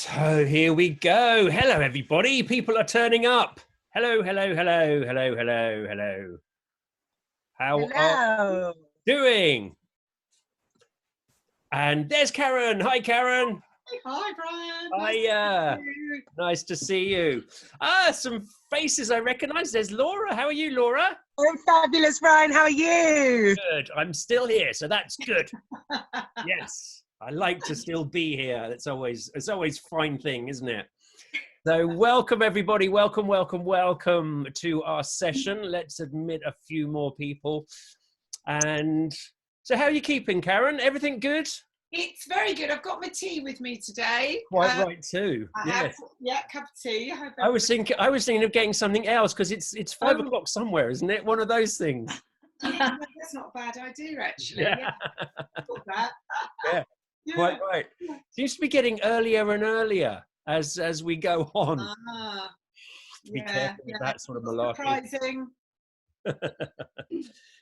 So here we go. Hello, everybody. People are turning up. Hello, hello, hello, hello, hello, hello. How are you Hello. doing? And there's Karen. Hi, Karen. Hi, Brian. Hiya. Nice to see you. Some faces I recognize. There's Laura. How are you, Laura? I'm fabulous, Brian. How are you? Good. I'm still here, so that's good. Yes. I like to still be here. It's always a fine thing, isn't it? So welcome everybody, welcome to our session. Let's admit a few more people. And so how are you keeping, Karen? Everything good? It's very good. I've got my tea with me today. Quite right too. Yes. Cup of tea. I was thinking of getting something else because it's 5 o'clock somewhere, isn't it? One of those things. Yeah, that's not a bad idea, actually. Yeah. That. Yeah. Quite right. Seems to be getting earlier and earlier as we go on. Be careful with that sort of malarkey. Surprising.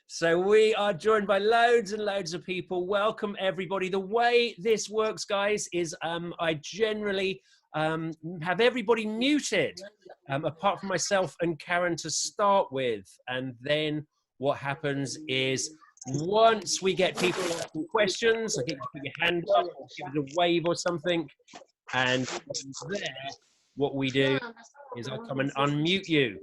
So we are joined by loads and loads of people. Welcome everybody. The way this works, guys, is I generally have everybody muted apart from myself and Karen to start with, and then what happens is once we get people asking questions, I get you to put your hand up or give it a wave or something, and from there what we do is I come and unmute you.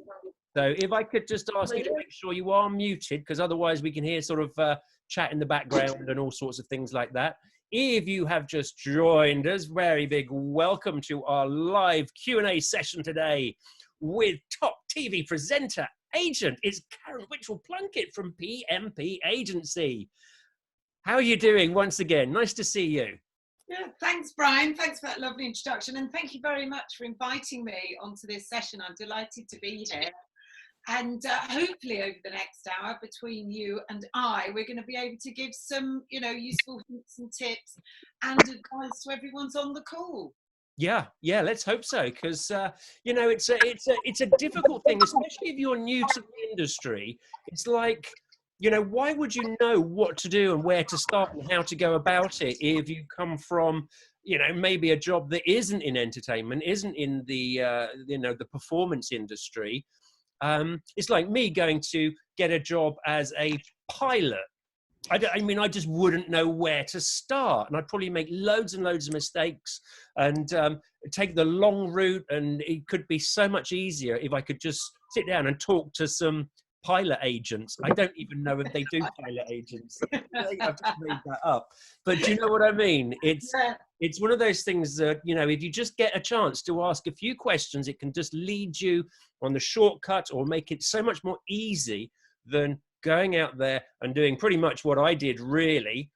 So if I could just ask you to make sure you are muted, because otherwise we can hear sort of chat in the background and all sorts of things like that. If you have just joined us, very big welcome to our live Q&A session today with top TV presenter, agent. It's Karen Witchalls-Plunkett from PMP Agency. How are you doing once again? Nice to see you. Yeah, thanks, Brian. Thanks for that lovely introduction. And thank you very much for inviting me onto this session. I'm delighted to be here. And hopefully over the next hour between you and I, we're going to be able to give some, useful hints and tips and advice to everyone's on the call. Yeah, let's hope so, because it's a difficult thing, especially if you're new to the industry. It's like, why would you know what to do and where to start and how to go about it if you come from, maybe a job that isn't in entertainment, isn't in the the performance industry. It's like me going to get a job as a pilot. I just wouldn't know where to start, and I'd probably make loads and loads of mistakes and take the long route, and it could be so much easier if I could just sit down and talk to some pilot agents. I don't even know if they do pilot agents. I've just made that up. But do you know what I mean? It's one of those things that, if you just get a chance to ask a few questions, it can just lead you on the shortcut or make it so much more easy than going out there and doing pretty much what I did, really,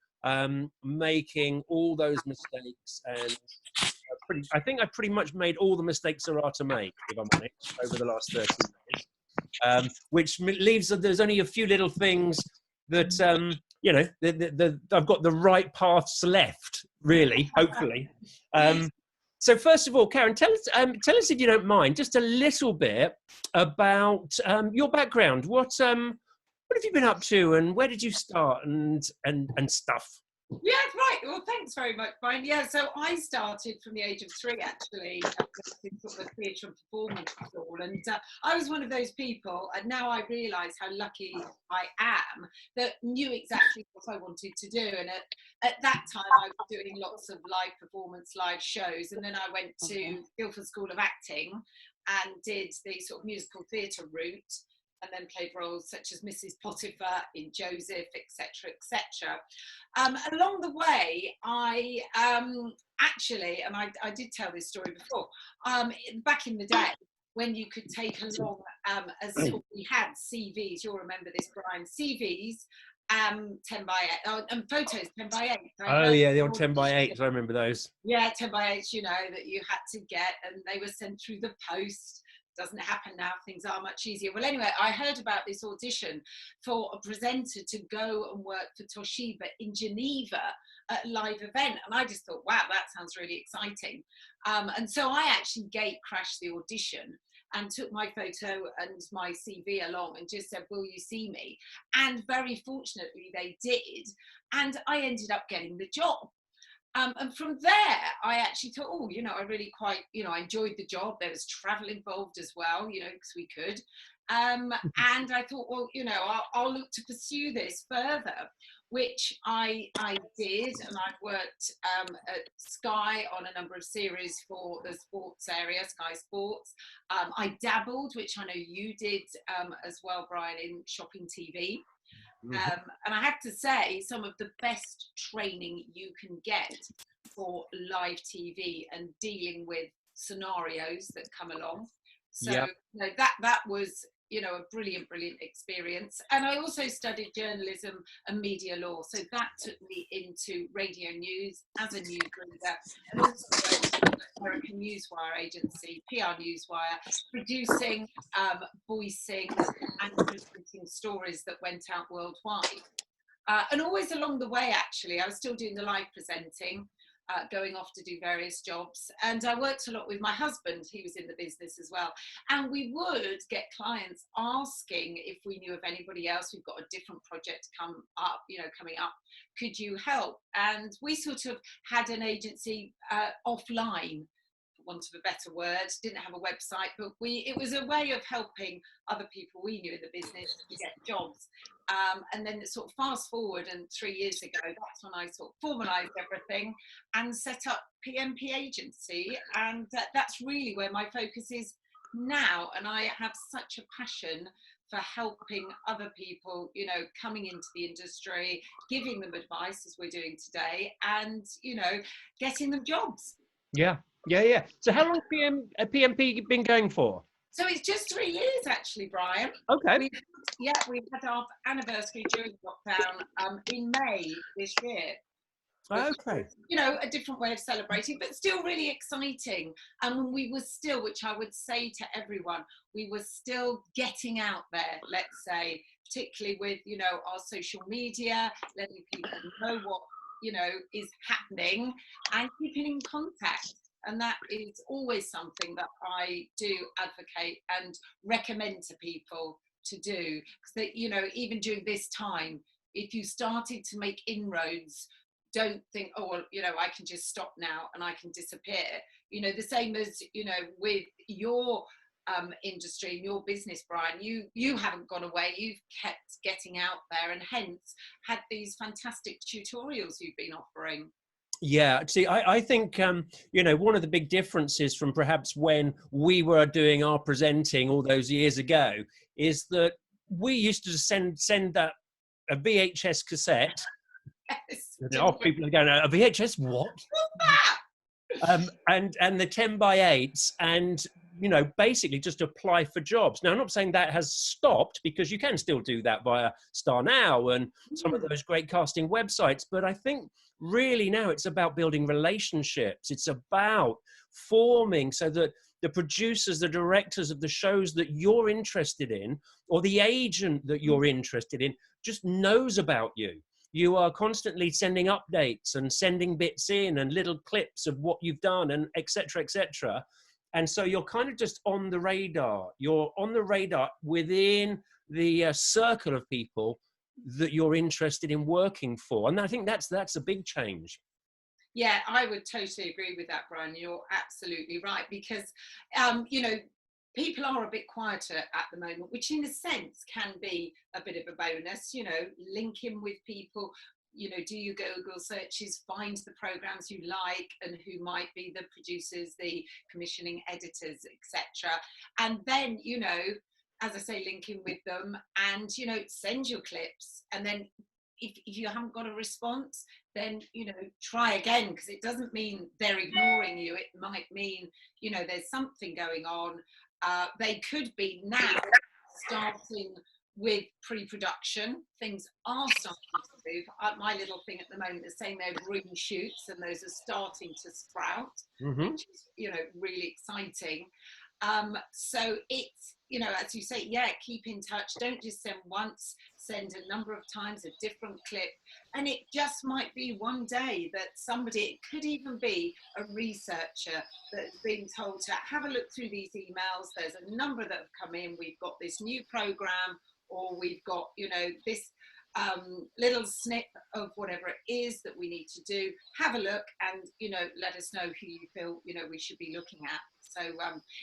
making all those mistakes. And I think I pretty much made all the mistakes there are to make, if I'm honest, over the last 13 years. Which leaves there's only a few little things that I've got the right paths left, really, hopefully. So first of all, Karen, tell us if you don't mind, just a little bit about your background. What have you been up to, and where did you start, and stuff? Yeah, right. Well, thanks very much, Brian. Yeah, so I started from the age of 3, actually, in sort of a theatre and performance school, and I was one of those people, and now I realise how lucky I am that knew exactly what I wanted to do. And at that time, I was doing lots of live performance, live shows, and then I went to Guildford School of Acting and did the sort of musical theatre route, and then played roles such as Mrs. Potiphar in Joseph, etc., etc. Along the way, I actually, and I did tell this story before, back in the day, when you could take along, we had CVs, you'll remember this, Brian, CVs, 10 by 8, and photos 10 by 8. Oh yeah, the old 10 by 8s, I remember those. Yeah, 10 by 8s, that you had to get, and they were sent through the post. Doesn't happen now, things are much easier. Well, anyway, I heard about this audition for a presenter to go and work for Toshiba in Geneva at a live event, and I just thought, wow, that sounds really exciting. And so I actually gate crashed the audition and took my photo and my CV along and just said, will you see me? And very fortunately they did, and I ended up getting the job. And from there, I actually thought, oh, you know, I really quite, you know, I enjoyed the job. There was travel involved as well, you know, because we could. And I thought, well, you know, I'll look to pursue this further, which I did. And I've worked at Sky on a number of series for the sports area, Sky Sports. I dabbled, which I know you did as well, Brian, in shopping TV. And I have to say, some of the best training you can get for live TV and dealing with scenarios that come along. So Yep. you know, that was, you know, a brilliant experience. And I also studied journalism and media law. So that took me into radio news as a newsreader, and also worked for American Newswire agency, PR Newswire, producing, voicing and presenting stories that went out worldwide. And always along the way, actually, I was still doing the live presenting, going off to do various jobs. And I worked a lot with my husband. He was in the business as well. And we would get clients asking if we knew of anybody else. We've got a different project coming up. Could you help? And we sort of had an agency offline, for want of a better word, didn't have a website, but it was a way of helping other people we knew in the business to get jobs. And then sort of fast forward, and 3 years ago, that's when I sort of formalised everything and set up PMP agency. And that's really where my focus is now. And I have such a passion for helping other people, you know, coming into the industry, giving them advice as we're doing today, and, you know, getting them jobs. Yeah. So how long PMP been going for? So it's just 3 years, actually, Brian. Okay. We had our anniversary during lockdown in May this year. Okay. You know, a different way of celebrating, but still really exciting. And we were still, which I would say to everyone, we were still getting out there, let's say, particularly with, you know, our social media, letting people know what, you know, is happening and keeping in contact. And that is always something that I do advocate and recommend to people to do. Because, you know, even during this time, if you started to make inroads, don't think, oh, well, you know, I can just stop now and I can disappear. You know, the same as, you know, with your industry and your business, Brian, you haven't gone away. You've kept getting out there, and hence had these fantastic tutorials you've been offering. Yeah, see, I think, you know, one of the big differences from perhaps when we were doing our presenting all those years ago is that we used to send that a VHS cassette. Yes. People are going, a VHS, what? And the 10x8s, and, you know, basically just apply for jobs. Now, I'm not saying that has stopped, because you can still do that via Star Now and some of those great casting websites. But I think really now it's about building relationships. It's about forming so that the producers, the directors of the shows that you're interested in, or the agent that you're interested in, just knows about you. You are constantly sending updates and sending bits in and little clips of what you've done, and et cetera, et cetera. And so you're kind of just on the radar. You're on the radar within the circle of people that you're interested in working for. And I think that's a big change. Yeah, I would totally agree with that, Brian. You're absolutely right, because, you know, people are a bit quieter at the moment, which in a sense can be a bit of a bonus, you know, link in with people, you know, do your Google searches, find the programs you like and who might be the producers, the commissioning editors, etc. And then, you know, as I say, link in with them and, you know, send your clips. And then if you haven't got a response, then, you know, try again, because it doesn't mean they're ignoring you. It might mean, you know, there's something going on. They could be now starting with pre-production. Things are starting to move. My little thing at the moment is saying they're green shoots, and those are starting to sprout, which is, you know, really exciting. So it's, you know, as you say, yeah, keep in touch. Don't just send once, send a number of times, a different clip. And it just might be one day that somebody, it could even be a researcher that's being told to have a look through these emails. There's a number that have come in. We've got this new program, or we've got, you know, this little snip of whatever it is that we need to do. Have a look, and let us know who you feel we should be looking at. So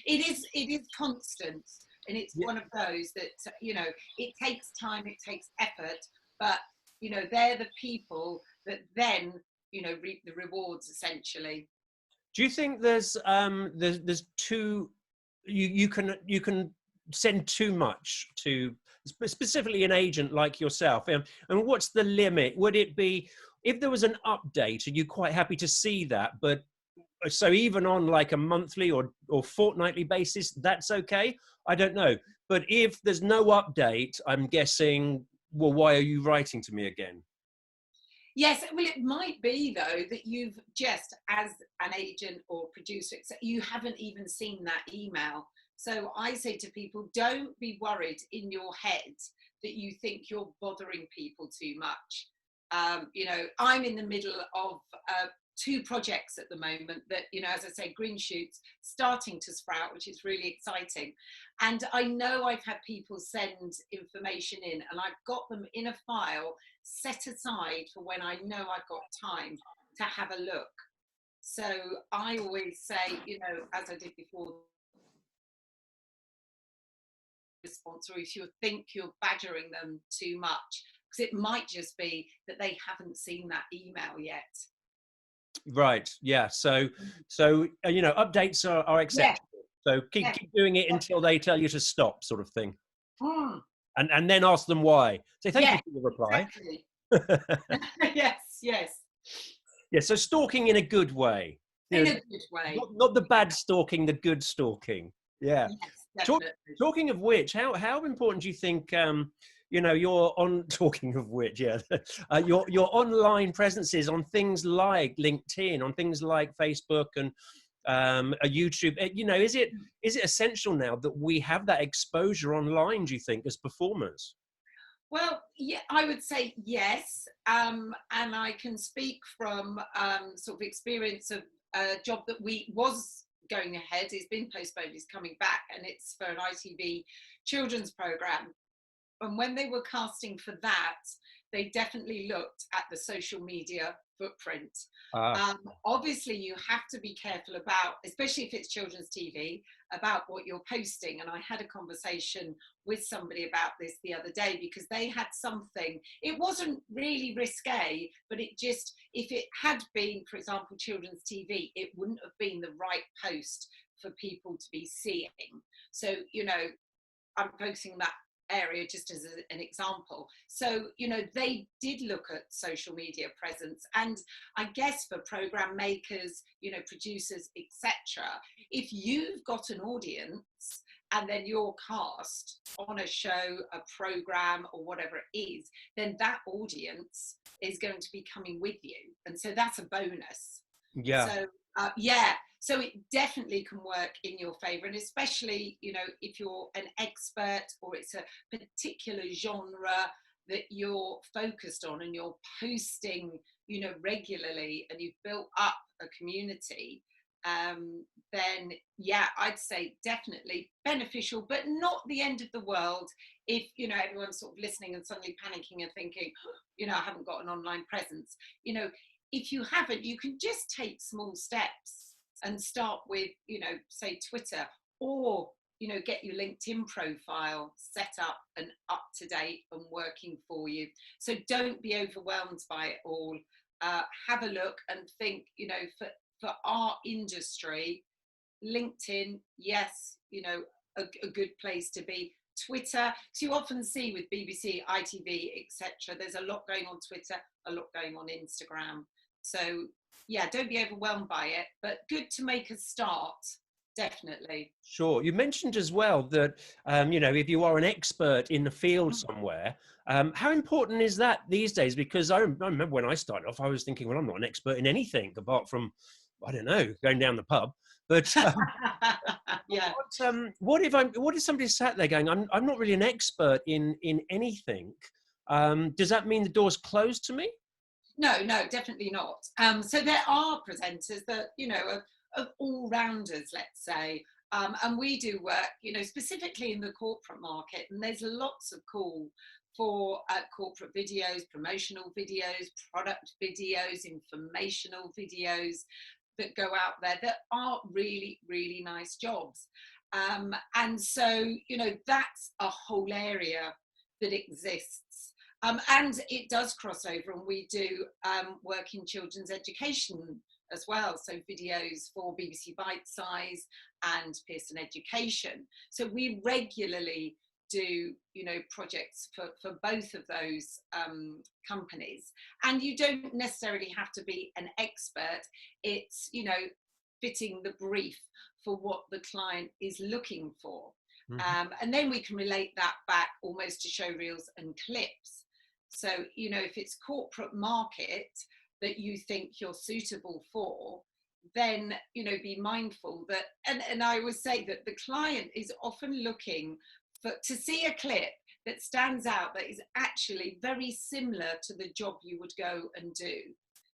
it is constant, and it's one of those that it takes time, it takes effort, but they're the people that then reap the rewards essentially. Do you think there's too you can send too much to specifically an agent like yourself, and what's the limit? Would it be if there was an update, are you quite happy to see that? But so even on like a monthly or fortnightly basis, that's okay? I don't know, but if there's no update, I'm guessing, well, why are you writing to me again? Yes, well, it might be though that you've just, as an agent or producer, you haven't even seen that email. So I say to people, don't be worried in your head that you think you're bothering people too much. I'm in the middle of 2 projects at the moment that, as I say, green shoots starting to sprout, which is really exciting. And I know I've had people send information in, and I've got them in a file set aside for when I know I've got time to have a look. So I always say, as I did before, response, or if you think you're badgering them too much, because it might just be that they haven't seen that email yet. Right. Yeah. So updates are acceptable. So keep doing it until they tell you to stop, sort of thing. And then ask them why. Say thank you for the reply. Exactly. Yes. Yeah. So stalking in a good way. In a good way. Not the bad stalking, the good stalking. Yeah. Yes, definitely. Talking of which, how important do you think your talking of which, your online presences on things like LinkedIn, on things like Facebook and a YouTube, is it essential now that we have that exposure online, do you think, as performers? Well, yeah, I would say yes. And I can speak from sort of experience of a job that was going ahead. It's been postponed, it's coming back, and it's for an ITV children's programme. And when they were casting for that, they definitely looked at the social media footprint. Obviously, you have to be careful about, especially if it's children's TV, about what you're posting. And I had a conversation with somebody about this the other day, because they had something, it wasn't really risque, but it just, if it had been, for example, children's TV, it wouldn't have been the right post for people to be seeing. So, I'm focusing that area just as an example. So they did look at social media presence, and I guess for program makers, producers, etc., if you've got an audience and then you're cast on a show, a program, or whatever it is, then that audience is going to be coming with you, and so that's a bonus. So it definitely can work in your favor, and especially, if you're an expert or it's a particular genre that you're focused on and you're posting, regularly, and you've built up a community, then I'd say definitely beneficial, but not the end of the world if, everyone's sort of listening and suddenly panicking and thinking, I haven't got an online presence. If you haven't, you can just take small steps and start with, say Twitter, or, get your LinkedIn profile set up and up to date and working for you. So don't be overwhelmed by it all. Have a look and think, for our industry, LinkedIn, yes, a good place to be. Twitter, so you often see with BBC, ITV, etc., there's a lot going on Twitter, a lot going on Instagram. So don't be overwhelmed by it, but good to make a start, definitely. Sure. You mentioned as well that, if you are an expert in the field somewhere, how important is that these days? Because I remember when I started off, I was thinking, well, I'm not an expert in anything apart from, I don't know, going down the pub. But what if somebody sat there going, I'm not really an expert in anything? Does that mean the door's closed to me? No, definitely not. So there are presenters that, are all-rounders, let's say. And we do work, specifically in the corporate market, and there's lots of cool for corporate videos, promotional videos, product videos, informational videos that go out there that are really, really nice jobs. And so, you know, that's a whole area that exists. And it does cross over, and we do work in children's education as well. So videos for BBC Bite Size and Pearson Education. So we regularly do, you know, projects for both of those companies. And you don't necessarily have to be an expert. It's, you know, fitting the brief for what the client is looking for. And then we can relate that back almost to show reels and clips. So, you know, if it's corporate market that you think you're suitable for, then, you know, be mindful that, and I always say that the client is often looking to see a clip that stands out, that is actually very similar to the job you would go and do.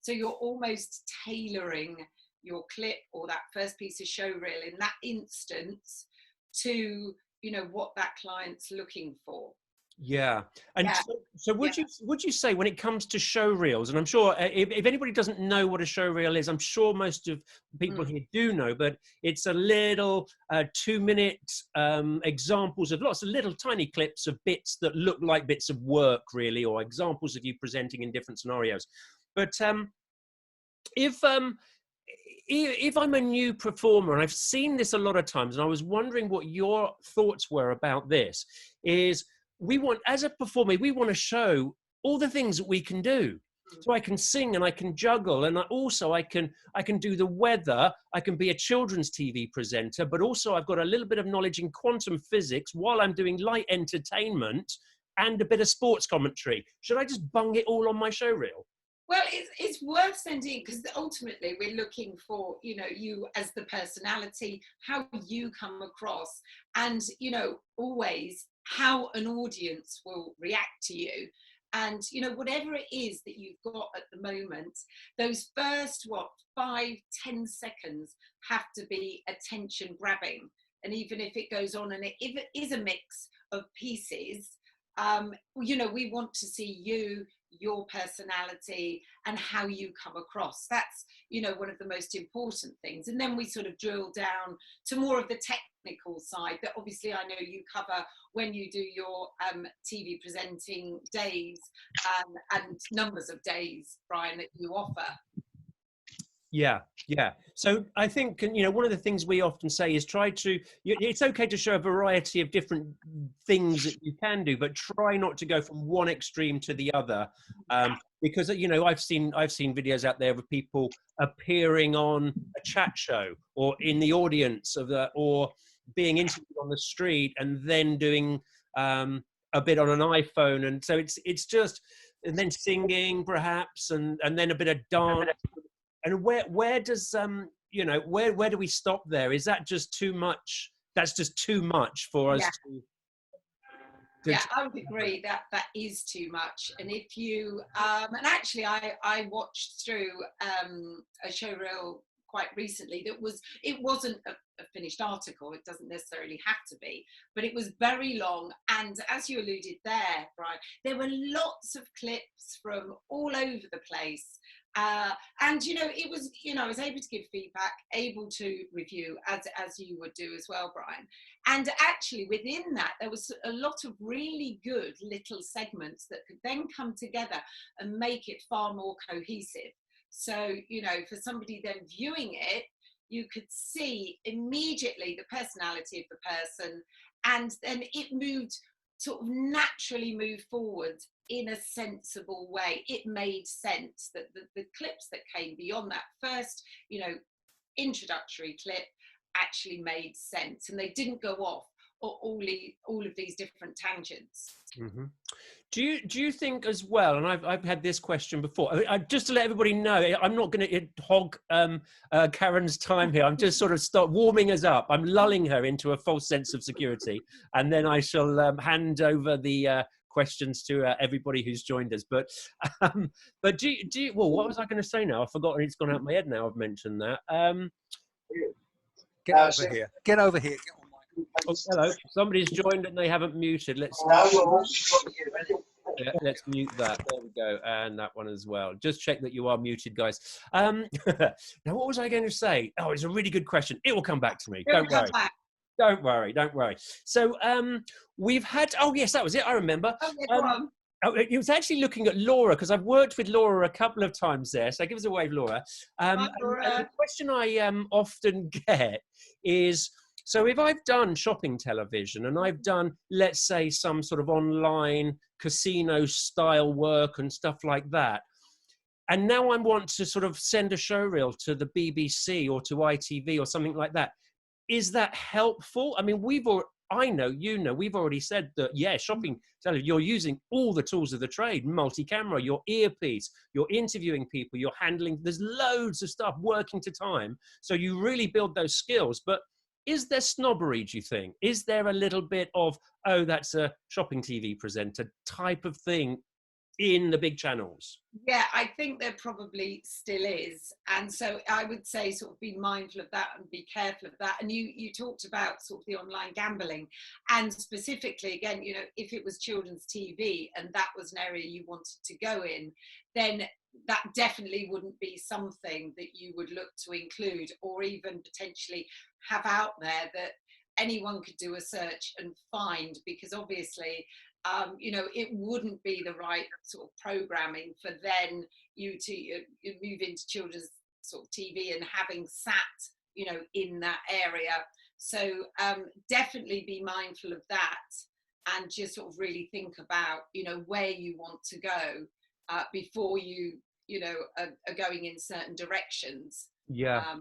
So you're almost tailoring your clip or that first piece of show reel in that instance to, you know, what that client's looking for. Yeah. And Yeah. so would you say, when it comes to show reels, and I'm sure if anybody doesn't know what a show reel is, I'm sure most of people here do know, but it's a little 2-minute examples of lots of little tiny clips of bits that look like bits of work, really, or examples of you presenting in different scenarios. But if I'm a new performer, and I've seen this a lot of times, and I was wondering what your thoughts were about this, is we want, as a performer, we want to show all the things that we can do. So I can sing and I can juggle, and I can do the weather. I can be a children's TV presenter, but also I've got a little bit of knowledge in quantum physics while I'm doing light entertainment and a bit of sports commentary. Should I just bung it all on my show reel? Well, it's worth sending, because ultimately we're looking for, you know, you as the personality, how you come across, and, you know, always how an audience will react to you. And, you know, whatever it is that you've got at the moment, those first, 5-10 seconds have to be attention grabbing. And even if it goes on and if it is a mix of pieces, you know, we want to see you, your personality, and how you come across. That's, you know, one of the most important things. And then we sort of drill down to more of the technical side that obviously I know you cover when you do your TV presenting days, and numbers of days, Brian, that you offer. Yeah. So I think, you know, one of the things we often say is it's okay to show a variety of different things that you can do, but try not to go from one extreme to the other. Because, you know, I've seen videos out there of people appearing on a chat show or in the audience or being interviewed on the street and then doing a bit on an iPhone. And so it's just, and then singing perhaps, and then a bit of dance. And where does you know, where do we stop there? Is that just too much? That's just too much for us to. Yeah, I would agree that is too much. And if you and actually I watched through a show reel quite recently it wasn't a finished article. It doesn't necessarily have to be, but it was very long. And as you alluded there, Brian, there were lots of clips from all over the place. And, you know, it was, you know, I was able to give feedback, able to review as you would do as well, Brian. And actually within that, there was a lot of really good little segments that could then come together and make it far more cohesive. So, you know, for somebody then viewing it, you could see immediately the personality of the person, and then it sort of naturally moved forward in a sensible way. It made sense that the clips that came beyond that first, you know, introductory clip actually made sense, and they didn't go off all of these different tangents. Mm-hmm. Do you think as well, and I've had this question before, just to let everybody know, I'm not going to hog Karen's time here. I'm just sort of start warming us up. I'm lulling her into a false sense of security, and then I shall hand over the questions to everybody who's joined us. But do you, well, what was I going to say now? I've forgotten. It's gone out of my head now. I've mentioned that. Get over here. Get over here. Get on my... Oh, hello. Somebody's joined and they haven't muted. Let's. let's mute that. There we go, and that one as well. Just check that you are muted, guys. Now, what was I going to say? Oh, it's a really good question. It will come back to me. Don't worry. Don't worry. Don't worry. So, we've had. Oh, yes, that was it. I remember. Oh, yeah, go on. It was actually looking at Laura because I've worked with Laura a couple of times there. So give us a wave, Laura. Hi, Laura. And the question I often get is, so if I've done shopping television and I've done, let's say, some sort of online casino style work and stuff like that, and now I want to sort of send a show reel to the BBC or to ITV or something like that, is that helpful? I mean, I know, we've already said that, yeah, shopping television, you're using all the tools of the trade, multi-camera, your earpiece, you're interviewing people, you're handling, there's loads of stuff working to time. So you really build those skills. But is there snobbery, do you think? Is there a little bit of, oh, that's a shopping TV presenter type of thing in the big channels? Yeah, I think there probably still is. And so I would say sort of be mindful of that and be careful of that. And you talked about sort of the online gambling, and specifically, again, you know, if it was children's TV and that was an area you wanted to go in, then that definitely wouldn't be something that you would look to include or even potentially have out there that anyone could do a search and find, because obviously you know, it wouldn't be the right sort of programming for then you to move into children's sort of TV and having sat, you know, in that area. So definitely be mindful of that and just sort of really think about, you know, where you want to go before you know, are going in certain directions. It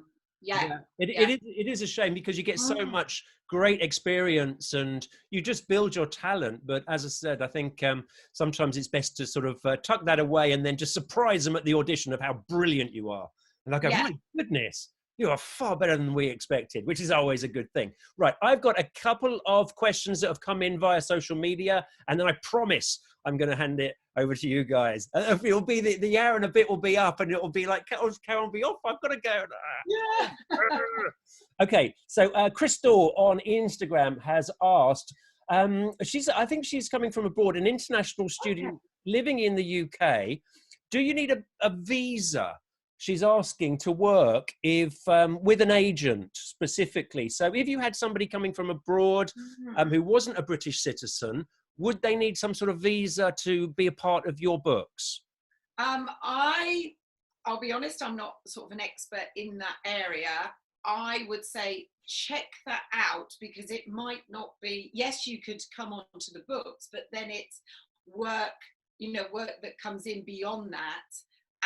is a shame because you get so much great experience and you just build your talent. But as I said, I think sometimes it's best to sort of tuck that away and then just surprise them at the audition of how brilliant you are. And I go, my goodness, you are far better than we expected, which is always a good thing. Right, I've got a couple of questions that have come in via social media, and then I promise I'm going to hand it over to you guys. It'll be the hour and a bit will be up, and it'll be like, Carol, be off. I've got to go. Yeah. Okay, so Crystal on Instagram has asked. I think she's coming from abroad, an international student living in the UK. Do you need a visa? She's asking to work if with an agent specifically. So if you had somebody coming from abroad who wasn't a British citizen, would they need some sort of visa to be a part of your books? I'll be honest, I'm not sort of an expert in that area. I would say check that out, because it might not be, yes, you could come onto the books, but then it's work, you know, work that comes in beyond that,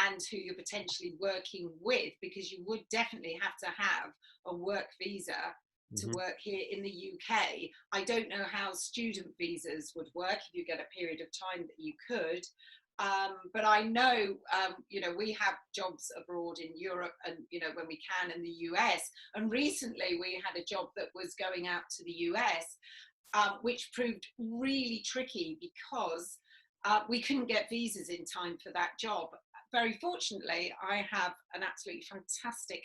and who you're potentially working with, because you would definitely have to have a work visa to work here in the UK. I don't know how student visas would work, if you get a period of time that you could. But I know, you know, we have jobs abroad in Europe and, you know, when we can in the US. And recently we had a job that was going out to the US, which proved really tricky because we couldn't get visas in time for that job. Very fortunately, I have an absolutely fantastic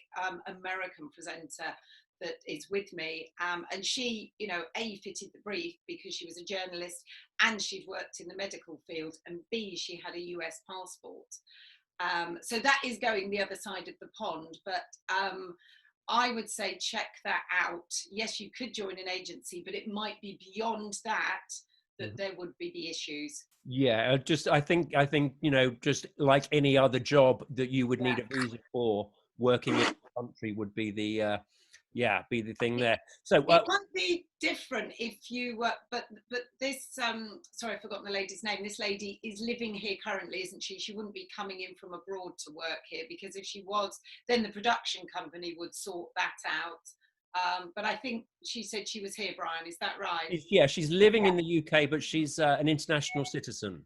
American presenter that is with me, and she, you know, A, fitted the brief because she was a journalist and she'd worked in the medical field, and B, she had a US passport. So that is going the other side of the pond, but I would say check that out. Yes, you could join an agency, but it might be beyond that there would be the issues. Yeah, I think, you know, just like any other job that you would need a visa for, working in the country would be the thing there. So it might be different if you but this sorry, I've forgotten the lady's name. This lady is living here currently, isn't she? She wouldn't be coming in from abroad to work here, because if she was, then the production company would sort that out. But I think she said she was here, Brian, is that right? Yeah, she's living in the UK, but she's an international citizen.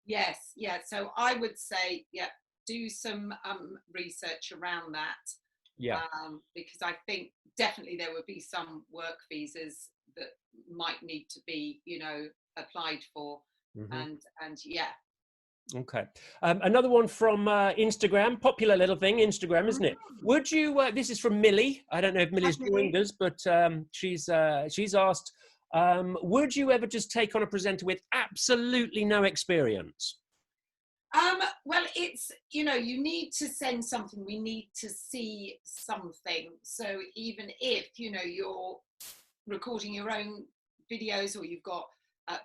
Yes, yeah. So I would say, do some research around that. Yeah. Because I think definitely there would be some work visas that might need to be, you know, applied for. And yeah. Okay. Another one from Instagram, popular little thing, Instagram, isn't it? Would you, this is from Millie. I don't know if Millie's joined us, but she's asked, Would you ever just take on a presenter with absolutely no experience? Well, it's, you know, you need to send something. We need to see something. So even if, you know, you're recording your own videos or you've got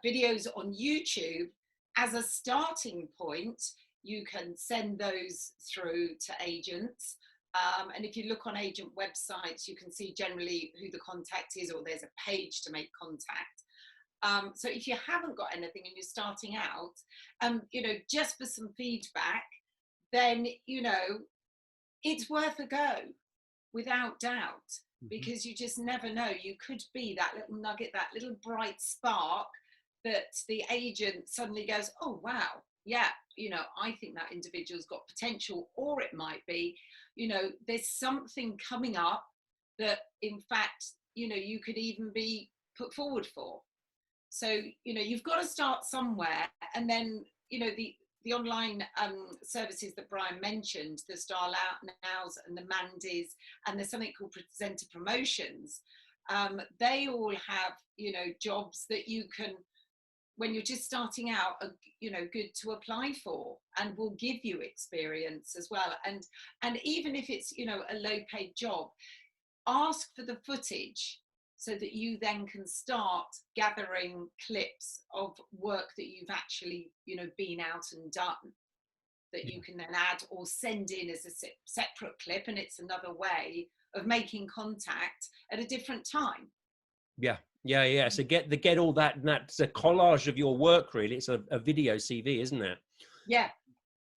videos on YouTube, as a starting point, you can send those through to agents. And if you look on agent websites, you can see generally who the contact is, or there's a page to make contact. So if you haven't got anything and you're starting out, you know, just for some feedback, then, you know, it's worth a go, without doubt, because you just never know. You could be that little nugget, that little bright spark that the agent suddenly goes, oh, wow, yeah, you know, I think that individual's got potential. Or it might be, you know, there's something coming up that, in fact, you know, you could even be put forward for. So, you know, you've got to start somewhere. And then, you know, the online services that Brian mentioned, the Star Nows and the Mandys, and there's something called Presenter Promotions. They all have, you know, jobs that you can, when you're just starting out, are, you know, good to apply for, and will give you experience as well. And even if it's, you know, a low paid job, ask for the footage, so that you then can start gathering clips of work that you've actually, you know, been out and done, that you can then add or send in as a separate clip. And it's another way of making contact at a different time. Yeah. So get all that, and that's a collage of your work, really. It's a video CV, isn't it? Yeah.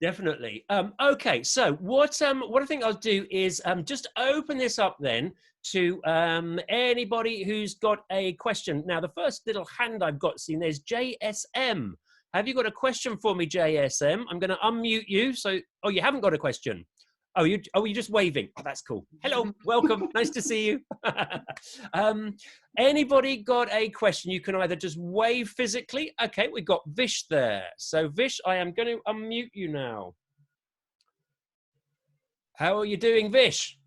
Definitely. Okay, so what I think I'll do is just open this up then to anybody who's got a question. Now, the first little hand I've got seen, there's JSM. Have you got a question for me, JSM? I'm going to unmute you. So, oh, you haven't got a question. Oh, you're just waving. Oh, that's cool. Hello, welcome. Nice to see you. Anybody got a question? You can either just wave physically. Okay, we've got Vish there. So Vish, I am going to unmute you now. How are you doing, Vish?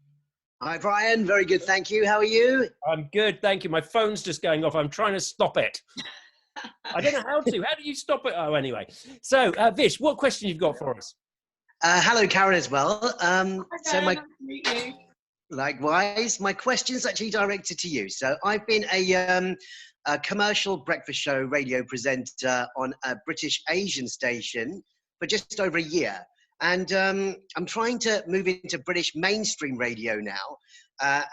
Hi, Brian. Very good, thank you. How are you? I'm good, thank you. My phone's just going off. I'm trying to stop it. I don't know how to. How do you stop it? Oh, anyway. So, Vish, what question you've got for us? Hello, Karen, as well. So nice to meet you. Likewise, my question is actually directed to you. So I've been a commercial breakfast show radio presenter on a British Asian station for just over a year. And I'm trying to move into British mainstream radio now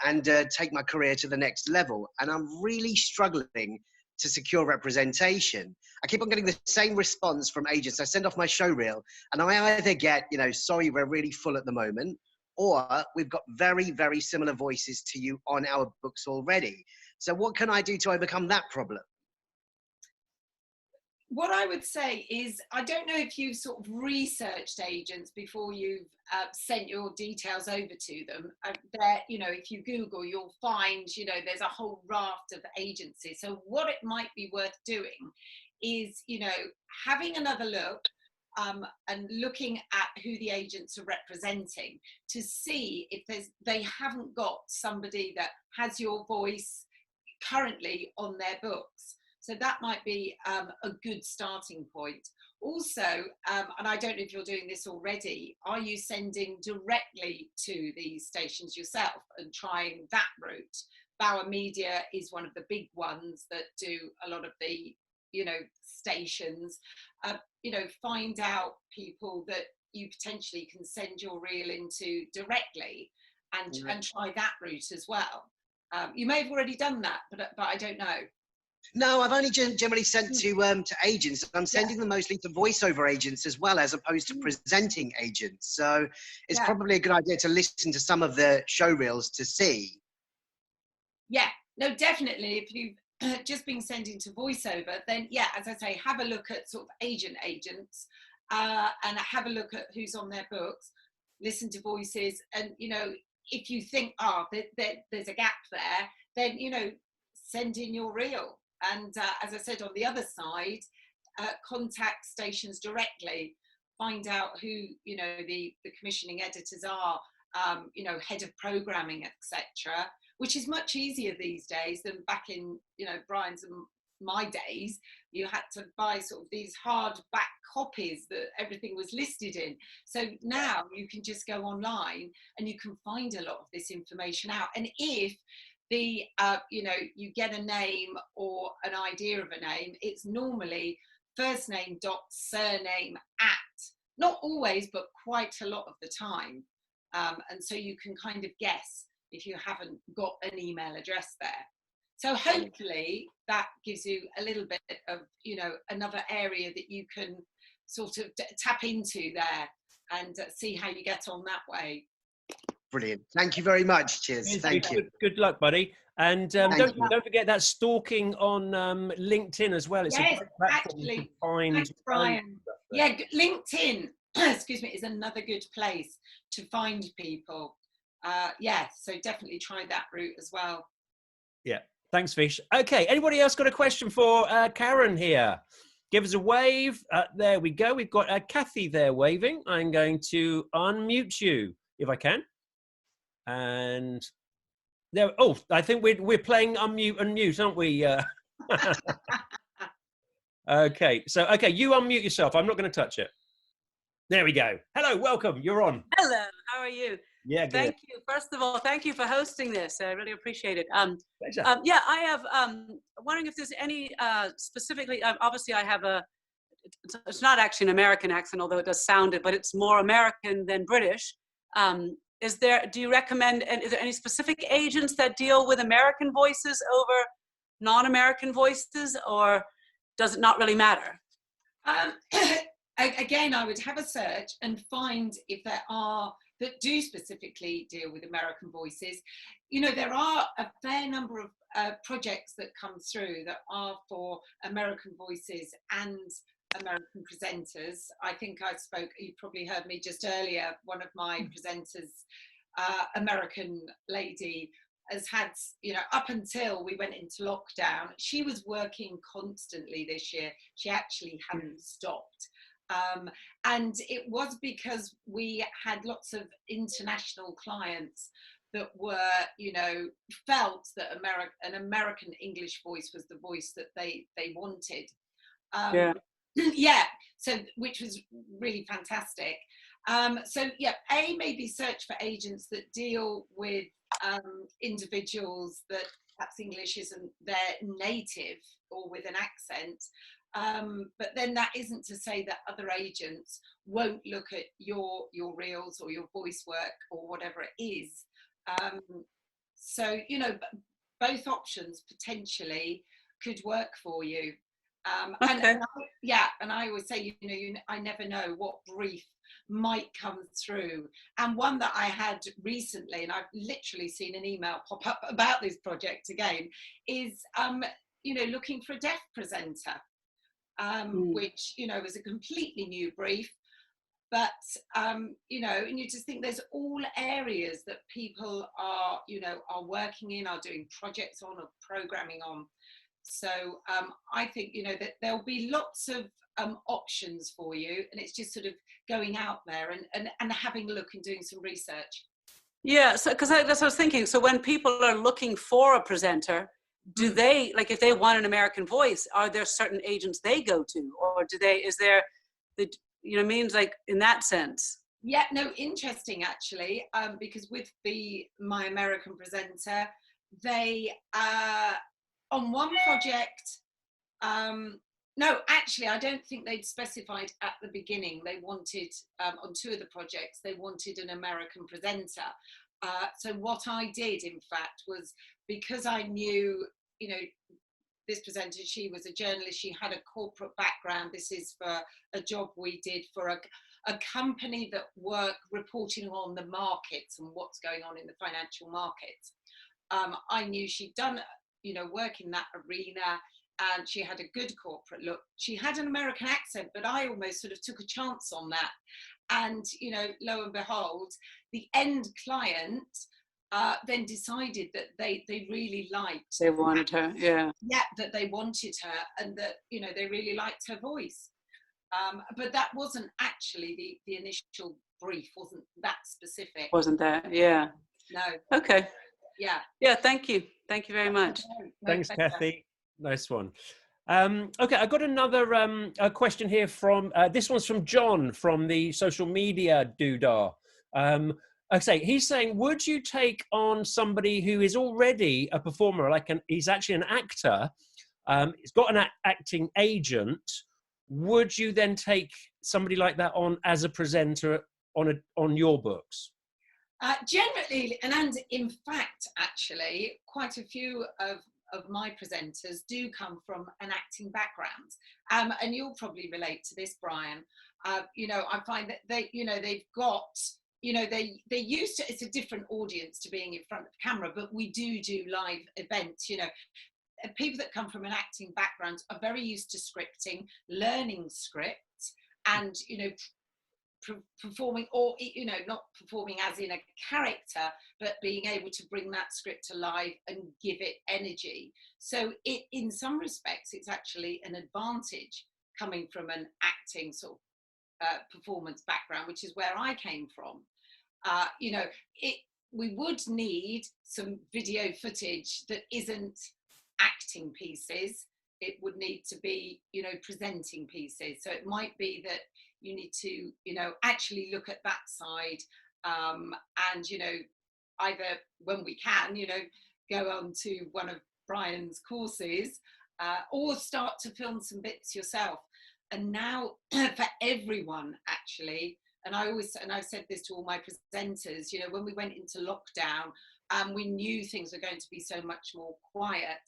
and take my career to the next level. And I'm really struggling to secure representation. I keep on getting the same response from agents. I send off my show reel and I either get, you know, sorry, we're really full at the moment, or we've got very, very similar voices to you on our books already. So what can I do to overcome that problem? What I would say is, I don't know if you've sort of researched agents before you've sent your details over to them. There, you know, if you Google, you'll find, you know, there's a whole raft of agencies. So what it might be worth doing is, you know, having another look and looking at who the agents are representing to see if they haven't got somebody that has your voice currently on their books. So that might be a good starting point. Also, and I don't know if you're doing this already, are you sending directly to these stations yourself and trying that route? Bauer Media is one of the big ones that do a lot of the, you know, stations. You know, find out people that you potentially can send your reel into directly and try that route as well. You may have already done that, but I don't know. No, I've only generally sent to agents. I'm sending them mostly to voiceover agents as well, as opposed to presenting agents. So it's probably a good idea to listen to some of the show reels to see. Yeah, no, definitely. If you've just been sending to voiceover, then yeah, as I say, have a look at sort of agents and have a look at who's on their books, listen to voices, and, you know, if you think, there's a gap there, then, you know, send in your reel. And as I said, on the other side, contact stations directly, find out who, you know, the commissioning editors are, you know, head of programming, etc. which is much easier these days than back in, you know, Brian's and my days. You had to buy sort of these hardback copies that everything was listed in. So now you can just go online and you can find a lot of this information out. And if the you know, you get a name or an idea of a name, it's normally first name dot surname at, not always, but quite a lot of the time. And so you can kind of guess if you haven't got an email address there. So hopefully that gives you a little bit of, you know, another area that you can sort of tap into there and see how you get on that way. Brilliant. Thank you very much. Cheers. Thank you. Good luck, buddy. And don't forget that stalking on LinkedIn as well. It's a great platform to find. Thanks, Brian. Yeah, LinkedIn, excuse me, is another good place to find people. Yeah, so definitely try that route as well. Yeah. Thanks, Fish. Okay, anybody else got a question for Karen here? Give us a wave. There we go. We've got Kathy there waving. I'm going to unmute you if I can. And there. Oh, I think we're playing unmute and mute, aren't we? Okay. So you unmute yourself. I'm not going to touch it. There we go. Hello, welcome. You're on. Hello. How are you? Yeah, good. Thank you. First of all, thank you for hosting this. I really appreciate it. Pleasure. Yeah, I have wondering if there's any specifically. Obviously, I have it's not actually an American accent, although it does sound it, but it's more American than British. Do you recommend? And is there any specific agents that deal with American voices over non-American voices, or does it not really matter? Again, I would have a search and find if there are that do specifically deal with American voices. You know, there are a fair number of projects that come through that are for American voices and American presenters. I think you probably heard me just earlier, one of my presenters, American lady, has had, you know, up until we went into lockdown, she was working constantly this year. She actually hadn't stopped. And it was because we had lots of international clients that were, you know, felt that an American English voice was the voice that they wanted. Yeah, so which was really fantastic. So yeah, maybe search for agents that deal with individuals that perhaps English isn't their native or with an accent. But then that isn't to say that other agents won't look at your reels or your voice work or whatever it is. So, you know, both options potentially could work for you. Okay. And I always say, you know, I never know what brief might come through. And one that I had recently, and I've literally seen an email pop up about this project again, is, you know, looking for a deaf presenter. Which, you know, was a completely new brief, but, you know, and you just think there's all areas that people are, you know, are working in, are doing projects on, or programming on. So I think, you know, that there'll be lots of options for you, and it's just sort of going out there and having a look and doing some research. Yeah, so because that's what I was thinking. So when people are looking for a presenter, do they, like, if they want an American voice, are there certain agents they go to, or is there the, you know, means like in that sense? Yeah, no, interesting actually, because with my American presenter, they on one project, no, actually, I don't think they'd specified at the beginning. They wanted, on two of the projects, they wanted an American presenter. So what I did, in fact, was because I knew, you know, this presenter, she was a journalist, she had a corporate background. This is for a job we did for a company that worked reporting on the markets and what's going on in the financial markets. I knew she'd done, you know, work in that arena, and she had a good corporate look. She had an American accent, but I almost sort of took a chance on that. And, you know, lo and behold, the end client then decided that they really liked. They wanted her, yeah. Yeah, that they wanted her, and that, you know, they really liked her voice. But that wasn't actually the initial brief, wasn't that specific. Wasn't that, yeah. No. Okay. Yeah. Yeah, thank you. Thank you very much. Thanks, Kathy. Nice one. Okay, I got another a question here from, this one's from John from the social media doodah. He's saying, would you take on somebody who is already a performer, he's actually an actor, he's got an acting agent, would you then take somebody like that on as a presenter on your books? Generally, and in fact, actually, quite a few of my presenters do come from an acting background, and you'll probably relate to this, Brian. I find that they've got, they're used to, it's a different audience to being in front of the camera, but we do live events. People that come from an acting background are very used to scripting, learning scripts, and performing, or not performing as in a character, but being able to bring that script to life and give it energy. So in some respects, it's actually an advantage coming from an acting sort of performance background, which is where I came from. We would need some video footage that isn't acting pieces. It would need to be, presenting pieces. So it might be that you need to, actually look at that side, and, either when we can, go on to one of Brian's courses, or start to film some bits yourself. And now for everyone, actually, and I've said this to all my presenters, when we went into lockdown, we knew things were going to be so much more quiet.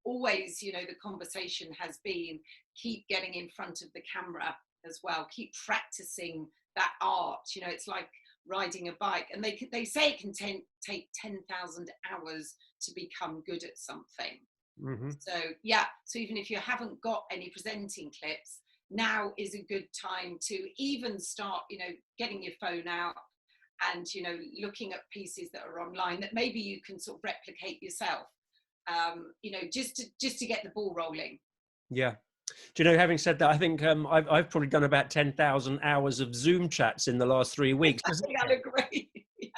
Always, the conversation has been, keep getting in front of the camera as well, keep practicing that art. It's like riding a bike, and they say it can take 10,000 hours to become good at something. Mm-hmm. So even if you haven't got any presenting clips, now is a good time to even start, getting your phone out and, looking at pieces that are online that maybe you can sort of replicate yourself, just to get the ball rolling. Yeah. Do you know, having said that, I think I've probably done about 10,000 hours of Zoom chats in the last 3 weeks. I think I'd agree. Yeah,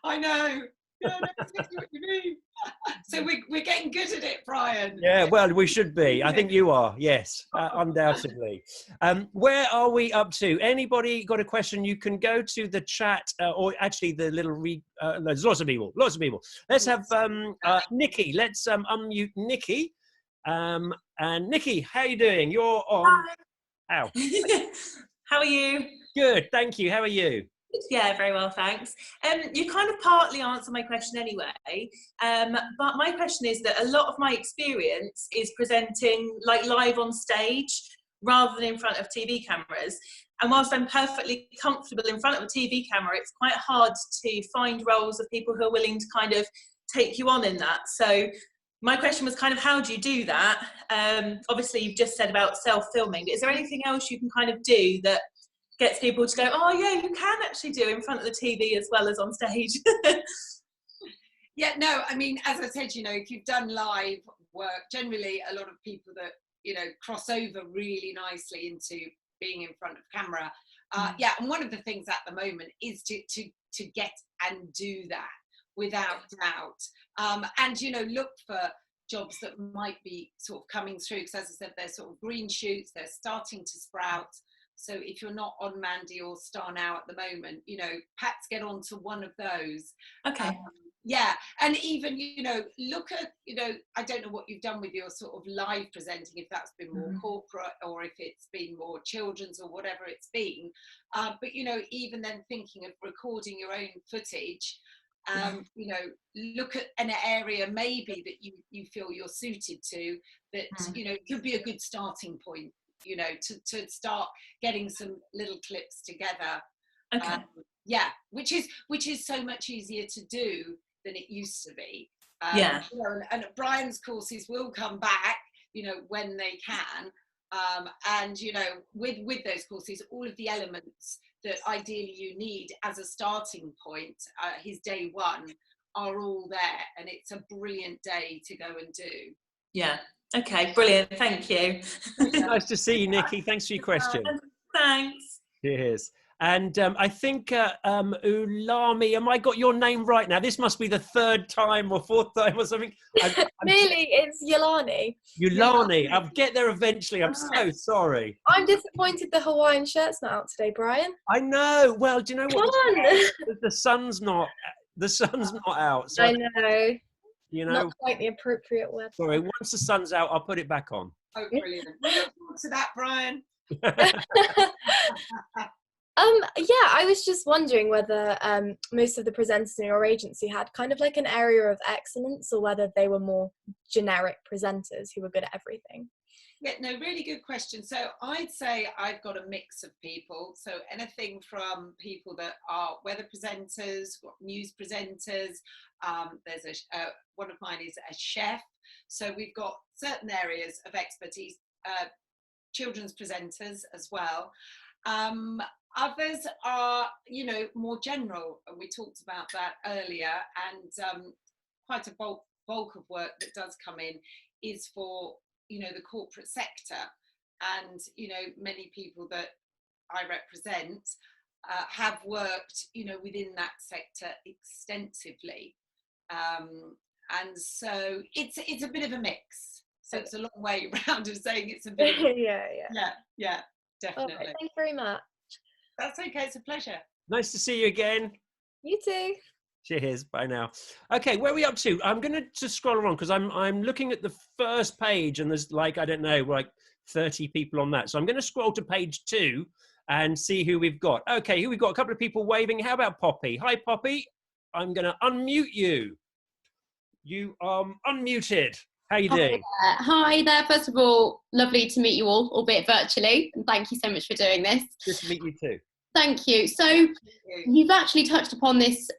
I know. Yeah, that's what you mean. So we're getting good at it, Brian. Yeah, well, we should be. I think you are. Yes, undoubtedly. Where are we up to? Anybody got a question? You can go to the chat, or actually the little there's lots of people. Let's have Nikki. Let's unmute Nikki. And Nikki, how are you doing? You're on. How? How are you? Good, thank you. How are you? Yeah, very well, thanks. You kind of partly answered my question anyway, but my question is that a lot of my experience is presenting like live on stage rather than in front of TV cameras. And whilst I'm perfectly comfortable in front of a TV camera, it's quite hard to find roles of people who are willing to kind of take you on in that. So my question was kind of, how do you do that? Obviously, you've just said about self-filming, but is there anything else you can kind of do that gets people to go, oh yeah, you can actually do in front of the TV as well as on stage? Yeah, no, I mean, as I said, if you've done live work, generally a lot of people that, cross over really nicely into being in front of camera. Yeah, and one of the things at the moment is to get and do that without doubt. And, look for jobs that might be sort of coming through, because as I said, they're sort of green shoots, they're starting to sprout. So if you're not on Mandy or Star Now at the moment, perhaps get onto one of those. Okay. Yeah, and even, look at, I don't know what you've done with your sort of live presenting, if that's been more corporate or if it's been more children's or whatever it's been. But, even then thinking of recording your own footage, look at an area maybe that you feel you're suited to, that, could be a good starting point. To start getting some little clips together. Okay. Yeah, which is so much easier to do than it used to be. Yeah. And Brian's courses will come back, when they can. And with those courses, all of the elements that ideally you need as a starting point, his day one, are all there, and it's a brilliant day to go and do. Yeah. Okay, brilliant. Thank you. Nice to see you, Nikki. Thanks for your question. Thanks. Cheers. And I think Ulami, am I got your name right now? This must be the third time or fourth time or something. Nearly, it's Yolani. Ulani, I'll get there eventually. I'm so sorry. I'm disappointed the Hawaiian shirt's not out today, Brian. I know. Well, do you know Come what? on. The sun's not out. So I know. you know, Not quite the appropriate word. sorry, once the sun's out, I'll put it back on. Oh, brilliant. We look forward to that, Brian. Yeah, I was just wondering whether most of the presenters in your agency had kind of like an area of excellence, or whether they were more generic presenters who were good at everything. Yeah, no, really good question. So I'd say I've got a mix of people. So anything from people that are weather presenters, news presenters. There's one of mine is a chef. So we've got certain areas of expertise. Children's presenters as well. Others are, more general. We talked about that earlier, and quite a bulk of work that does come in is for, the corporate sector. And, many people that I represent have worked, within that sector extensively. And so it's a bit of a mix. So it's a long way around of saying it's a bit of a, yeah, definitely. Right, thank you very much. That's okay, it's a pleasure. Nice to see you again. You too. Cheers. Bye now. Okay, where are we up to? I'm going to just scroll along because I'm looking at the first page and there's like, I don't know, like 30 people on that. So I'm going to scroll to page 2 and see who we've got. Okay, here we've got a couple of people waving. How about Poppy? Hi, Poppy. I'm going to unmute you. You are unmuted. How are you doing? Hi there. First of all, lovely to meet you all, albeit virtually. And thank you so much for doing this. Good to meet you too. Thank you. So you've actually touched upon this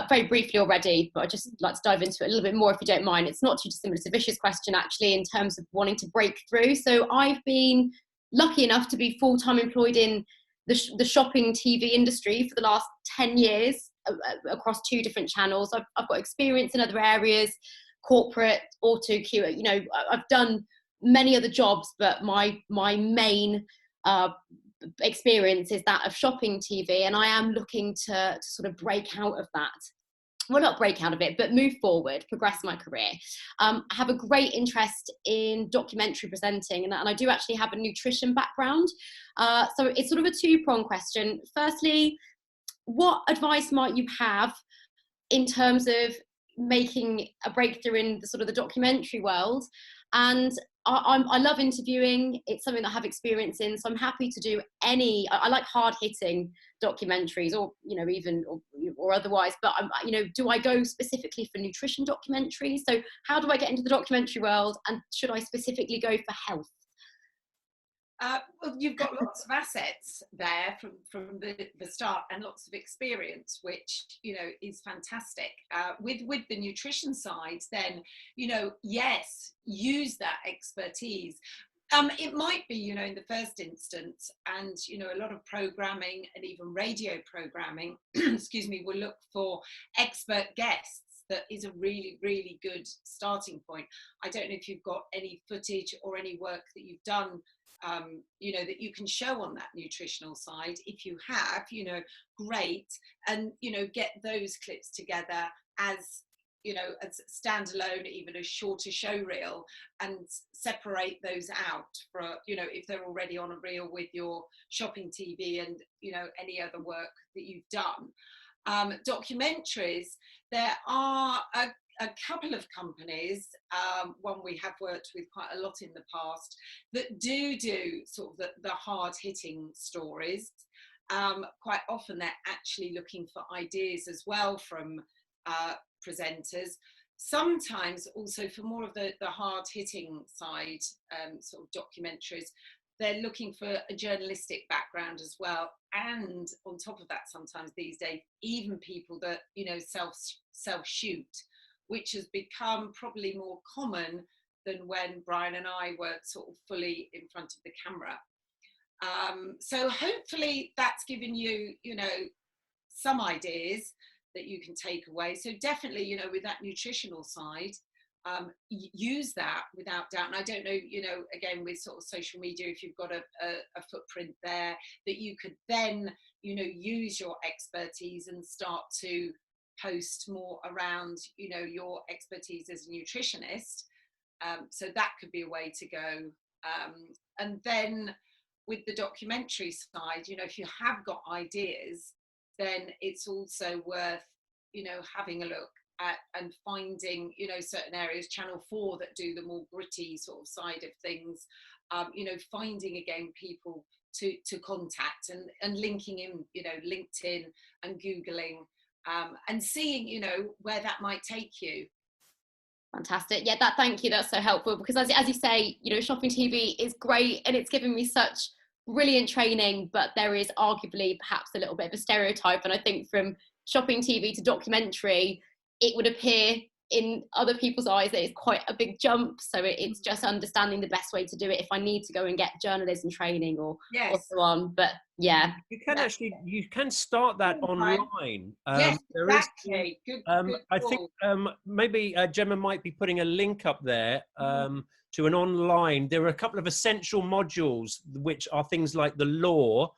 very briefly already, but I'd just like to dive into it a little bit more if you don't mind. It's not too dissimilar to Vish's question, actually, in terms of wanting to break through. So I've been lucky enough to be full-time employed in the shopping TV industry for the last 10 years across 2 different channels. I've got experience in other areas, corporate, auto queue. I've done many other jobs, but my main experience is that of shopping TV, and I am looking to sort of break out of that. Well, not break out of it, but move forward, progress my career. I have a great interest in documentary presenting, and I do actually have a nutrition background. So it's sort of a 2-pronged question. Firstly, what advice might you have in terms of making a breakthrough in the sort of the documentary world? And I love interviewing. It's something that I have experience in, so I'm happy to do any. I like hard-hitting documentaries, or even or otherwise. But do I go specifically for nutrition documentaries? So how do I get into the documentary world, and should I specifically go for health? Well, you've got lots of assets there from the start, and lots of experience, which is fantastic. With the nutrition side, then yes, use that expertise. It might be in the first instance, and a lot of programming and even radio programming, excuse me, will look for expert guests. That is a really, really good starting point. I don't know if you've got any footage or any work that you've done that you can show on that nutritional side. If you have, great, and get those clips together as as standalone, even a shorter show reel, and separate those out for if they're already on a reel with your shopping TV and any other work that you've done. Documentaries, there are a couple of companies, one we have worked with quite a lot in the past, that do sort of the hard-hitting stories. Quite often they're actually looking for ideas as well from presenters. Sometimes also for more of the hard-hitting side, sort of documentaries, they're looking for a journalistic background as well. And on top of that, sometimes these days, even people that self-shoot, which has become probably more common than when Brian and I were sort of fully in front of the camera. So hopefully that's given you, some ideas that you can take away. So definitely, with that nutritional side, use that without doubt. And I don't know, you know, again, with sort of social media, if you've got a footprint there, that you could then, you know, use your expertise and start to post more around, you know, your expertise as a nutritionist. So that could be a way to go. And then with the documentary side, you know, if you have got ideas, then it's also worth, you know, having a look at and finding, you know, certain areas, Channel 4 that do the more gritty sort of side of things, you know, finding again people to contact and linking in, you know, LinkedIn and Googling, and seeing, you know, where that might take you. Fantastic. Yeah, thank you. That's so helpful, because as you say, you know, shopping TV is great and it's given me such brilliant training, but there is arguably perhaps a little bit of a stereotype. And I think from shopping TV to documentary, it would appear in other people's eyes that it's quite a big jump. So it's just understanding the best way to do it if I need to go and get journalism training or so on. But yeah, you can actually start that online. Yes, there exactly. is, good I think maybe Gemma might be putting a link up there to an online. There are a couple of essential modules which are things like the law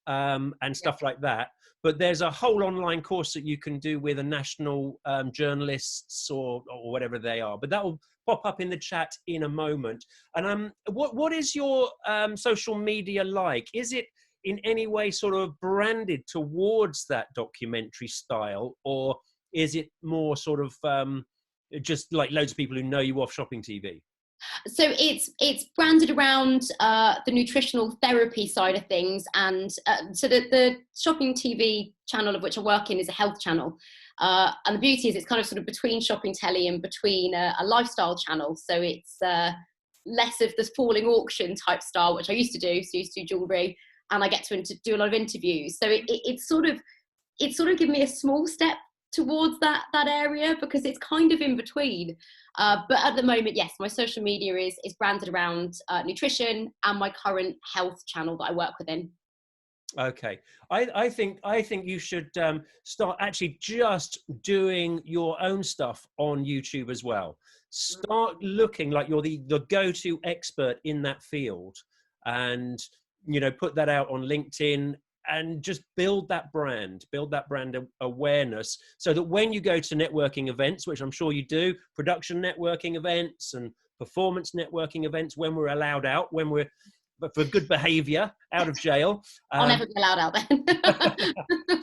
and stuff like that. But there's a whole online course that you can do with a national journalists or whatever they are. But that will pop up in the chat in a moment. And what is your social media like? Is it in any way sort of branded towards that documentary style, or is it more sort of just like loads of people who know you off shopping TV? So it's branded around the nutritional therapy side of things, and so the shopping TV channel of which I work in is a health channel, and the beauty is it's kind of sort of between shopping telly and between a lifestyle channel. So it's less of the falling auction type style, which I used to do. So I used to do jewellery, and I get to do a lot of interviews. So it's sort of given me a small step towards that area, because it's kind of in between. But at the moment, yes, my social media is branded around nutrition and my current health channel that I work within. Okay, I think you should start actually just doing your own stuff on YouTube as well. Start looking like you're the go-to expert in that field, and you know, put that out on LinkedIn and just build that brand awareness, so that when you go to networking events, which I'm sure you do, production networking events and performance networking events, when we're allowed out, but for good behavior out of jail. I'll never be allowed out then.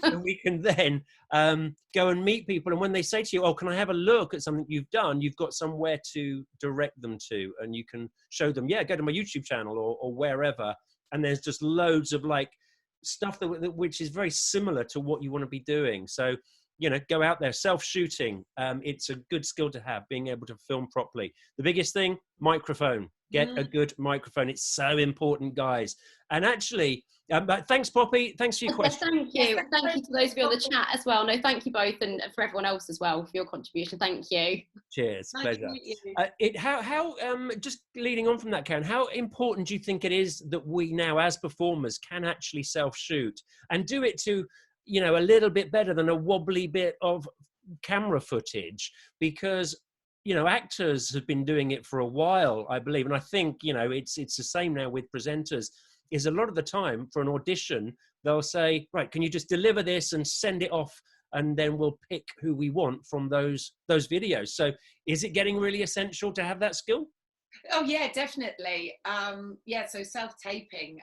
And we can then go and meet people. And when they say to you, oh, can I have a look at something you've done? You've got somewhere to direct them to. And you can show them, yeah, go to my YouTube channel or wherever. And there's just loads of like stuff which is very similar to what you want to be doing. So, you know, go out there, self-shooting. It's a good skill to have, being able to film properly. The biggest thing, microphone. Get a good microphone. It's so important, guys. And actually, thanks, Poppy. Thanks for your question. Thank you. Thank you to those of you on the chat as well. No, thank you both, and for everyone else as well for your contribution. Thank you. Cheers. Nice Pleasure. to meet you. How just leading on from that, Karen, how important do you think it is that we now, as performers, can actually self-shoot and do it to, you know, a little bit better than a wobbly bit of camera footage? Because, you know, actors have been doing it for a while, I believe. And I think, you know, it's the same now with presenters, is a lot of the time for an audition, they'll say, right, can you just deliver this and send it off? And then we'll pick who we want from those videos. So is it getting really essential to have that skill? Oh yeah, definitely. Yeah, so self-taping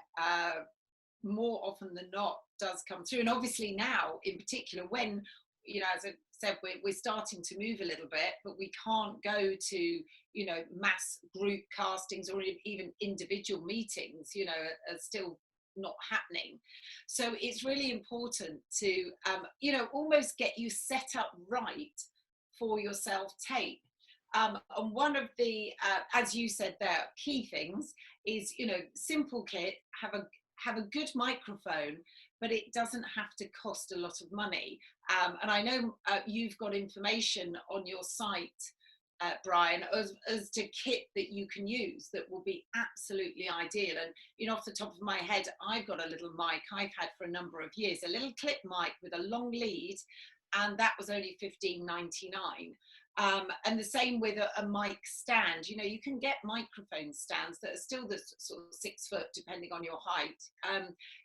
more often than not does come through. And obviously now in particular, when, you know, as I said, we're starting to move a little bit, but we can't go to, you know, mass group castings or even individual meetings, you know, are still not happening. So it's really important to, you know, almost get you set up right for your self-tape. And one of the, as you said there, key things is, you know, simple kit, have a good microphone, but it doesn't have to cost a lot of money. And I know you've got information on your site, Brian, as to kit that you can use that will be absolutely ideal. And, you know, off the top of my head, I've got a little mic I've had for a number of years, a little clip mic with a long lead, and that was only $15.99. And the same with a mic stand. You know, you can get microphone stands that are still the sort of 6 foot, depending on your height.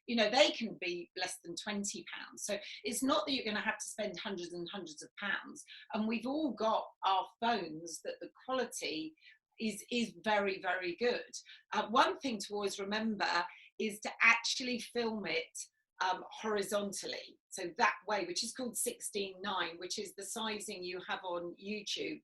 You know, they can be less than £20. So it's not that you're going to have to spend hundreds and hundreds of pounds. And we've all got our phones that the quality is very, very good. One thing to always remember is to actually film it horizontally, so that way, which is called 16:9, which is the sizing you have on YouTube.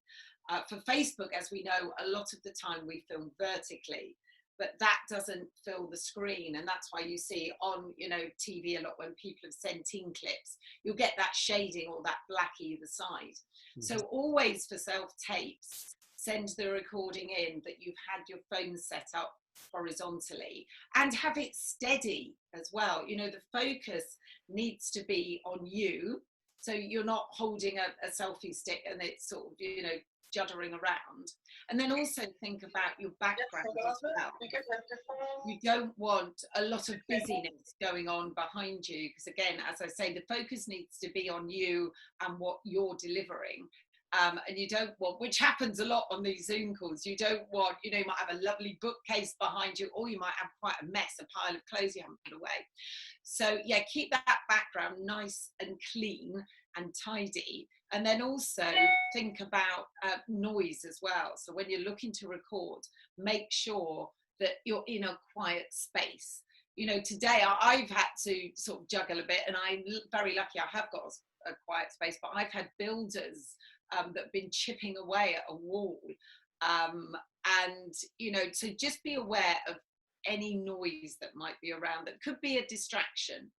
For Facebook, as we know, a lot of the time we film vertically, but that doesn't fill the screen, and that's why you see on, you know, TV a lot when people have sent in clips, you'll get that shading or that black either side. So always for self-tapes, send the recording in that you've had your phone set up horizontally, and have it steady as well. You know, the focus needs to be on you, so you're not holding a selfie stick and it's sort of, you know, juddering around. And then also think about your background as well. You don't want a lot of busyness going on behind you, because again, as I say, the focus needs to be on you and what you're delivering. And you don't want, which happens a lot on these Zoom calls, you don't want, you know, you might have a lovely bookcase behind you, or you might have quite a mess, a pile of clothes you haven't put away. So yeah, keep that background nice and clean and tidy. And then also think about noise as well. So when you're looking to record, make sure that you're in a quiet space. You know, today I've had to sort of juggle a bit, and I'm very lucky I have got a quiet space, but I've had builders that have been chipping away at a wall. And, you know, so just be aware of any noise that might be around that could be a distraction.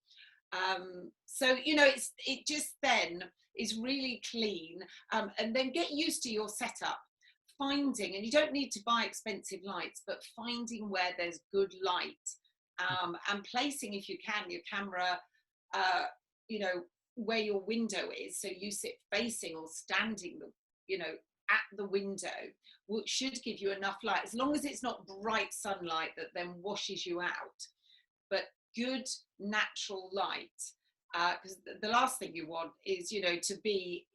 So, you know, it just then is really clean, and then get used to your setup. Finding, and you don't need to buy expensive lights, but finding where there's good light, and placing, if you can, your camera, you know, where your window is, so you sit facing or standing, you know, at the window, which should give you enough light, as long as it's not bright sunlight that then washes you out, but good natural light, because the last thing you want is, you know, to be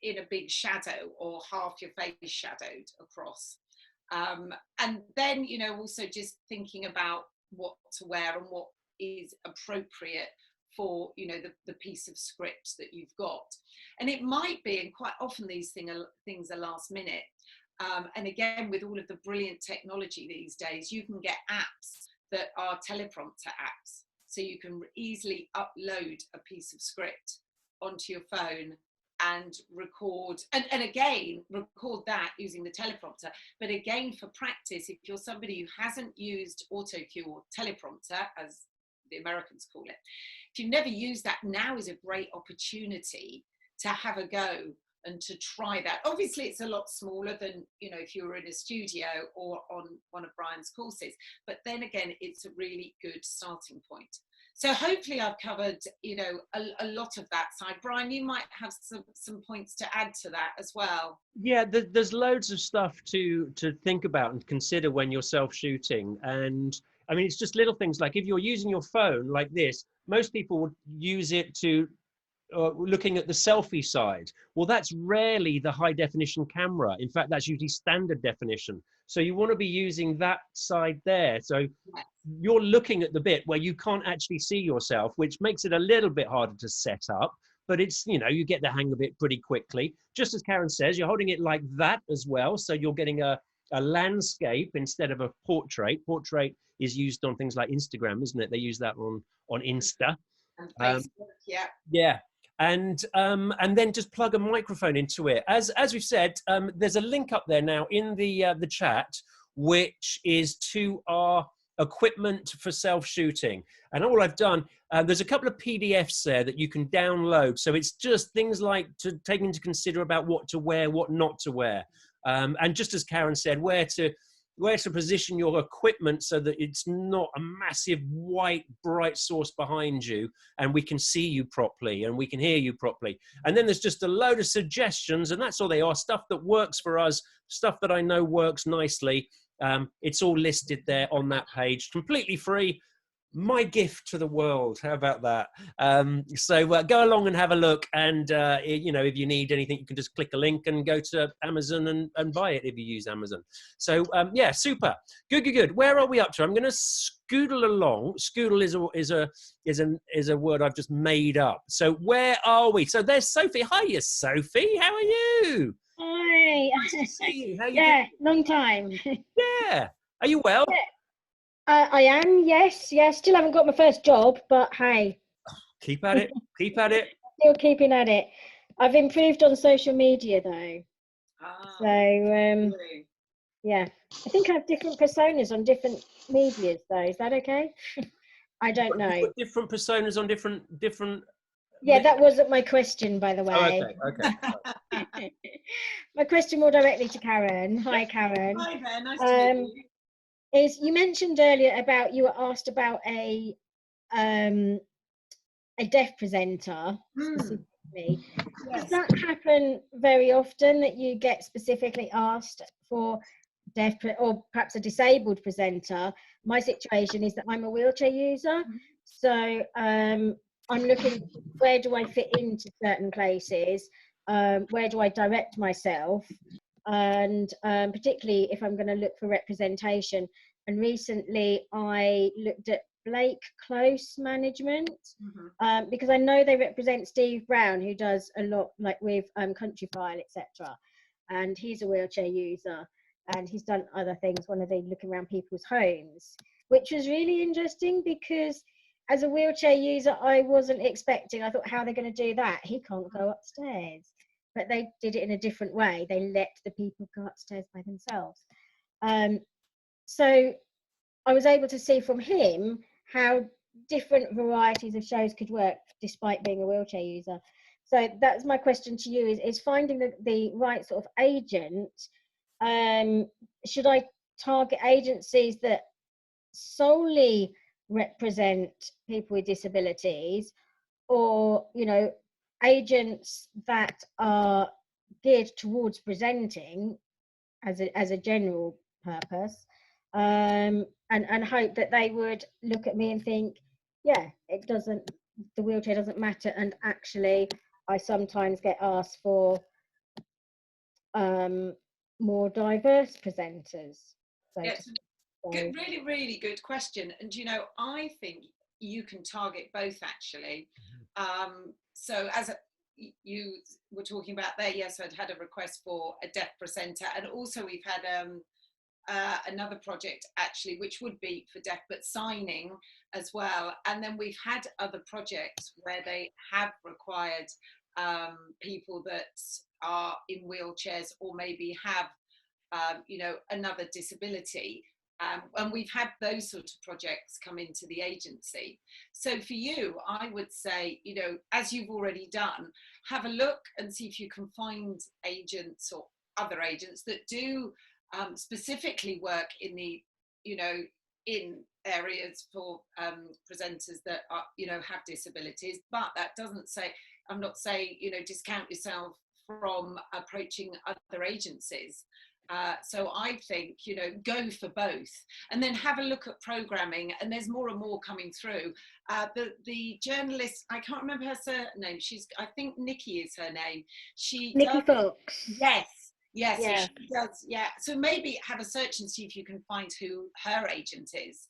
in a big shadow or half your face shadowed across. And then, you know, also just thinking about what to wear and what is appropriate for, you know, the piece of script that you've got. And it might be, and quite often these things are last minute. And again, with all of the brilliant technology these days, you can get apps that are teleprompter apps. So you can easily upload a piece of script onto your phone and record, and again, record that using the teleprompter. But again, for practice, if you're somebody who hasn't used auto cue or teleprompter, as the Americans call it, if you've never used that, now is a great opportunity to have a go and to try that. Obviously, it's a lot smaller than, you know, if you were in a studio or on one of Brian's courses, but then again, it's a really good starting point. So hopefully I've covered, you know, a lot of that side. Brian, you might have some points to add to that as well. Yeah, there's loads of stuff to think about and consider when you're self-shooting. And I mean, it's just little things like if you're using your phone like this, most people would use it to looking at the selfie side. Well, that's rarely the high definition camera. In fact, that's usually standard definition. So you want to be using that side there. So you're looking at the bit where you can't actually see yourself, which makes it a little bit harder to set up. But it's, you know, you get the hang of it pretty quickly. Just as Karen says, you're holding it like that as well. So you're getting a landscape instead of a portrait. Portrait is used on things like Instagram, isn't it? They use that on Insta. And Facebook, yeah. Yeah. And then just plug a microphone into it. As we've said, there's a link up there now in the chat, which is to our equipment for self-shooting. And all I've done, there's a couple of PDFs there that you can download. So it's just things like to take into consider about what to wear, what not to wear. And just as Karen said, where to position your equipment so that it's not a massive white bright source behind you, and we can see you properly and we can hear you properly. And then there's just a load of suggestions, and that's all they are, stuff that works for us, stuff that I know works nicely. It's all listed there on that page, completely free. my gift to the world. How about that? So go along and have a look, and you know, if you need anything, you can just click a link and go to Amazon and buy it if you use Amazon. So yeah, super, good. Where are we up to? I'm going to scoodle along. Scoodle is a word I've just made up. So where are we? So there's Sophie. Hiya, Sophie. How are you? Hi. Nice to see you. How you Yeah, long time. doing? Yeah. Are you well? Yeah. I am, yes. Still haven't got my first job, but hey. Keep at it. Keep at it. Still keeping at it. I've improved on social media though. So, Really? yeah. I think I have different personas on different medias though. Is that okay? I don't know. You've got different personas on different. Yeah, that wasn't my question, by the way. Oh, okay. My question more directly to Karen. Hi, Karen. Hi there, nice to meet you. Is you mentioned earlier about you were asked about a deaf presenter specifically. Yes. Does that happen very often that you get specifically asked for deaf or perhaps a disabled presenter? My situation is that I'm a wheelchair user, so I'm looking, where do I fit into certain places? Where do I direct myself? And particularly if I'm going to look for representation. And recently I looked at Blake Close Management, because I know they represent Steve Brown, who does a lot like with Country File, etc. And he's a wheelchair user, and he's done other things, one of the looking around people's homes, which was really interesting because as a wheelchair user, I wasn't expecting, I thought, how are they going to do that? He can't go upstairs. But they did it in a different way. They let the people go upstairs by themselves. So I was able to see from him how different varieties of shows could work despite being a wheelchair user. So that's my question to you, is finding the right sort of agent. Should I target agencies that solely represent people with disabilities, or, you know, agents that are geared towards presenting as a general purpose, and hope that they would look at me and think, yeah, the wheelchair doesn't matter, and actually I sometimes get asked for more diverse presenters. So Yes, really, really good question. And you know, I think you can target both actually. So as you were talking about there, yes, I'd had a request for a deaf presenter, and also we've had another project actually, which would be for deaf but signing as well. And then we've had other projects where they have required people that are in wheelchairs or maybe have you know, another disability. And we've had those sort of projects come into the agency. So for you, I would say, you know, as you've already done, have a look and see if you can find agents or other agents that do specifically work in the, you know, in areas for presenters that are, you know, have disabilities. But that doesn't say, I'm not saying, you know, discount yourself from approaching other agencies. So I think, you know, go for both, and then have a look at programming, and there's more and more coming through. The journalist, I can't remember her surname, I think Nikki is her name. Nikki Fox. Yes, yeah. Yeah. So she does, yeah. So maybe have a search and see if you can find who her agent is.